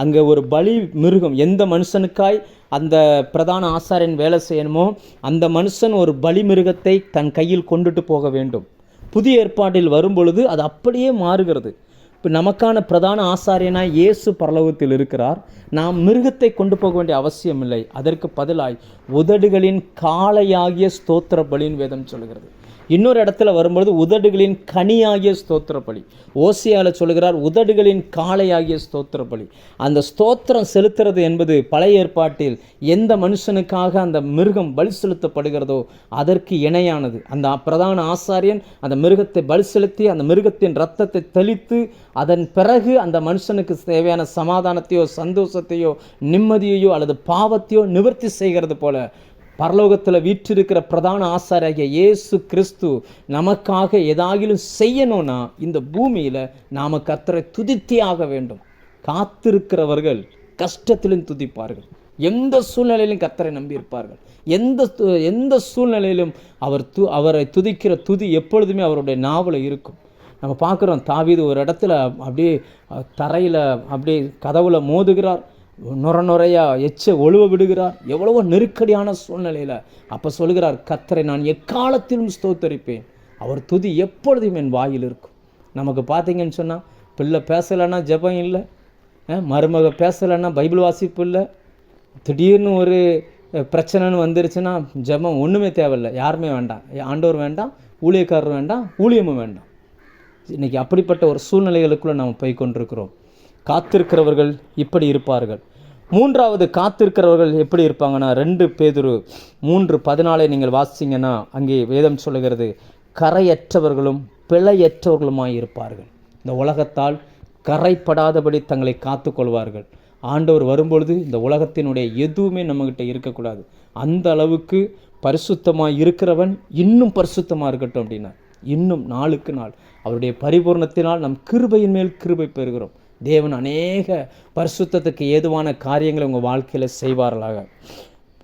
அங்கே ஒரு பலி மிருகம், எந்த மனுஷனுக்காய் அந்த பிரதான ஆசாரியன் வேலை செய்யணுமோ அந்த மனுஷன் ஒரு பலி மிருகத்தை தன் கையில் கொண்டுட்டு போக வேண்டும். புதிய ஏற்பாட்டில் வரும்பொழுது அது அப்படியே மாறுகிறது. இப்போ நமக்கான பிரதான ஆசாரியனாய் இயேசு பரலோகத்தில் இருக்கிறார். நாம் மிருகத்தை கொண்டு போக வேண்டிய அவசியம் இல்லை. அதற்கு பதிலாய் உதடுகளின் காளையாகிய ஸ்தோத்திர பலின்னு வேதம் சொல்கிறது. இன்னொரு இடத்துல வரும்பொழுது உதடுகளின் கனியாகிய ஸ்தோத்திர பலி. ஓசியாவில் சொல்கிறார் உதடுகளின் காளையாகிய ஸ்தோத்திர பலி. அந்த ஸ்தோத்திரம் செலுத்துறது என்பது பழைய ஏற்பாட்டில் எந்த மனுஷனுக்காக அந்த மிருகம் பலி செலுத்தப்படுகிறதோ அதற்கு இணையானது. அந்த பிரதான ஆசாரியன் அந்த மிருகத்தை பலி செலுத்தி அந்த மிருகத்தின் இரத்தத்தை தெளித்து அதன் பிறகு அந்த மனுஷனுக்கு தேவையான சமாதானத்தையோ சந்தோஷத்தையோ நிம்மதியையோ அல்லது பாவத்தையோ நிவர்த்தி செய்கிறது போல பரலோகத்தில் வீற்றிருக்கிற பிரதான ஆசாரியாகிய இயேசு கிறிஸ்து நமக்காக ஏதாகிலும் செய்யணும்னா இந்த பூமியில் நாம் கர்த்தரை துதித்தியாக வேண்டும். காத்திருக்கிறவர்கள் கஷ்டத்திலும் துதிப்பார்கள், எந்த சூழ்நிலையிலும் கர்த்தரை நம்பியிருப்பார்கள். எந்த சூழ்நிலையிலும் அவரை துதிக்கிற துதி எப்பொழுதுமே அவருடைய நாவல இருக்கும். நம்ம பார்க்குறோம், தாவீது ஒரு இடத்துல அப்படியே தரையில் அப்படியே கதவுல மோதுகிறார். நுரையா ஒழுவ விடுகிறார். எவ்வளவோ நெருக்கடியான சூழ்நிலையில் அப்போ சொல்கிறார், கர்த்தரை நான் எக்காலத்திலும் ஸ்தோத்தரிப்பேன், அவர் துதி எப்பொழுதும் என் வாயில் இருக்கும். நமக்கு பார்த்தீங்கன்னு சொன்னால் பிள்ளை பேசலைன்னா ஜெபம் இல்லை, மருமக பேசலைன்னா பைபிள் வாசிப்பு இல்லை, திடீர்னு ஒரு பிரச்சனைன்னு வந்துருச்சுன்னா ஜெபம் ஒன்றுமே தேவையில்லை, யாருமே வேண்டாம், ஆண்டவர் வேண்டாம், ஊழியக்காரர் வேண்டாம், ஊழியமும் வேண்டாம். இன்றைக்கி அப்படிப்பட்ட ஒரு சூழ்நிலைகளுக்குள்ளே நாம் போய் கொண்டிருக்கிறோம். காத்திருக்கிறவர்கள் இப்படி இருப்பார்கள். மூன்றாவது காத்திருக்கிறவர்கள் எப்படி இருப்பாங்கன்னா, 2 பேதுரு 3:14 நீங்கள் வாசிச்சிங்கன்னா அங்கே வேதம் சொல்லுகிறது, கரையற்றவர்களும் பிழையற்றவர்களுமாய் இருப்பார்கள். இந்த உலகத்தால் கரைப்படாதபடி தங்களை காத்து கொள்வார்கள். ஆண்டவர் வரும்பொழுது இந்த உலகத்தினுடைய எதுவுமே நம்மகிட்ட இருக்கக்கூடாது. அந்த அளவுக்கு பரிசுத்தமாக இருக்கிறவன் இன்னும் பரிசுத்தமாக இருக்கட்டும் அப்படின்னா, இன்னும் நாளுக்கு நாள் அவருடைய பரிபூர்ணத்தினால் நம் கிருபையின் மேல் கிருபை பெறுகிறோம். தேவன் அநேக பரிசுத்தத்துக்கு ஏதுவான காரியங்களை உங்கள் வாழ்க்கையில் செய்வார்களாக.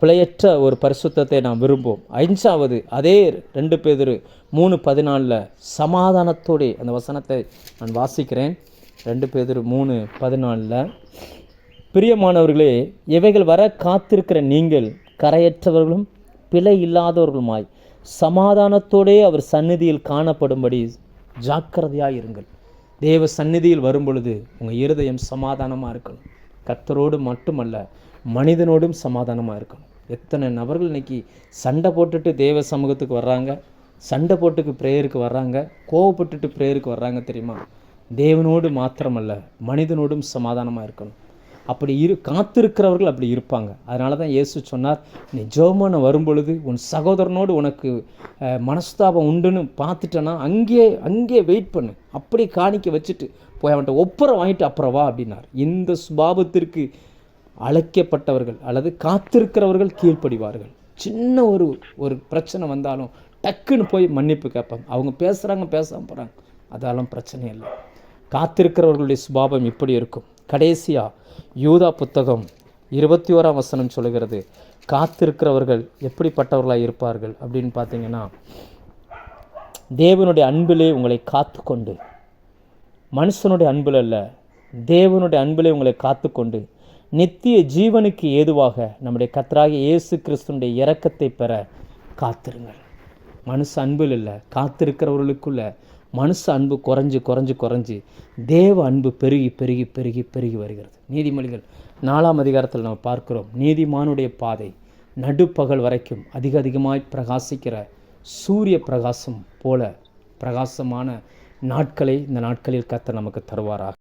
பிழையற்ற ஒரு பரிசுத்தத்தை நாம் விரும்புவோம். 5வது அதே 2 பேதுரு 3:14 சமாதானத்தோடு அந்த வசனத்தை நான் வாசிக்கிறேன். 2 பேதுரு 3:14, பிரியமானவர்களே, இவைகள் வர காத்திருக்கிற நீங்கள் கரையற்றவர்களும் பிழை இல்லாதவர்களுமாய் சமாதானத்தோடே அவர் சந்நிதியில் காணப்படும்படி ஜாக்கிரதையாக இருங்கள். தேவ சந்நிதியில் வரும்பொழுது உங்கள் இருதயம் சமாதானமாக இருக்கணும். கர்த்தரோடு மட்டுமல்ல, மனிதனோடும் சமாதானமாக இருக்கணும். எத்தனை நபர்கள் இன்றைக்கி சண்டை போட்டுட்டு தேவ சமூகத்துக்கு வர்றாங்க, சண்டை போட்டுக்கு ப்ரேயருக்கு வர்றாங்க, கோவப்பட்டுட்டு ப்ரேயருக்கு வர்றாங்க தெரியுமா? தேவனோடு மாத்திரமல்ல, மனிதனோடும் சமாதானமாக இருக்கணும். அப்படி காத்திருக்கிறவர்கள் அப்படி இருப்பாங்க. அதனால தான் இயேசு சொன்னார், நீ ஜெபம் வரும்பொழுது உன் சகோதரனோடு உனக்கு மனஸ்தாபம் உண்டுன்னு பார்த்துட்டேன்னா அங்கே வெயிட் பண்ணு, அப்படி காணிக்க வச்சுட்டு போய் அவன்கிட்ட ஒப்புரை வாங்கிட்டு அப்புறம் வா அப்படின்னார். இந்த சுபாவத்திற்கு அழைக்கப்பட்டவர்கள் அல்லது காத்திருக்கிறவர்கள் கீழ்ப்படிவார்கள். சின்ன ஒரு பிரச்சனை வந்தாலும் டக்குன்னு போய் மன்னிப்பு கேட்பாங்க. அவங்க பேசுகிறாங்க, பேசாமல் போகிறாங்க, அதெல்லாம் பிரச்சனை இல்லை. காத்திருக்கிறவர்களுடைய சுபாவம் இப்படி இருக்கும். கடைசியாக யூதா புத்தகம் 21ஆம் வசனம் சொல்லுகிறது, காத்திருக்கிறவர்கள் எப்படிப்பட்டவர்களாக இருப்பார்கள் அப்படின்னு பார்த்தீங்கன்னா, தேவனுடைய அன்பிலே உங்களை காத்து கொண்டு, மனுஷனுடைய அன்பில் அல்ல, தேவனுடைய அன்பிலே உங்களை காத்து கொண்டு நித்திய ஜீவனுக்கு ஏதுவாக நம்முடைய கர்த்தராகிய இயேசு கிறிஸ்துனுடைய இரக்கத்தை பெற காத்திருங்கள். மனுஷ அன்பில் இல்லை, காத்திருக்கிறவர்களுக்குள்ள மனுஷ அன்பு குறைஞ்சு தேவ அன்பு பெருகி வருகிறது. நீதிமொழிகள் 4ஆம் அதிகாரத்தில் நாம் பார்க்கிறோம், நீதிமானுடைய பாதை நடுப்பகல் வரைக்கும் அதிகமாய் பிரகாசிக்கிற சூரிய பிரகாசம் போல பிரகாசமான நாட்களை இந்த நாட்களில் கர்த்தர் நமக்கு தருவாராக.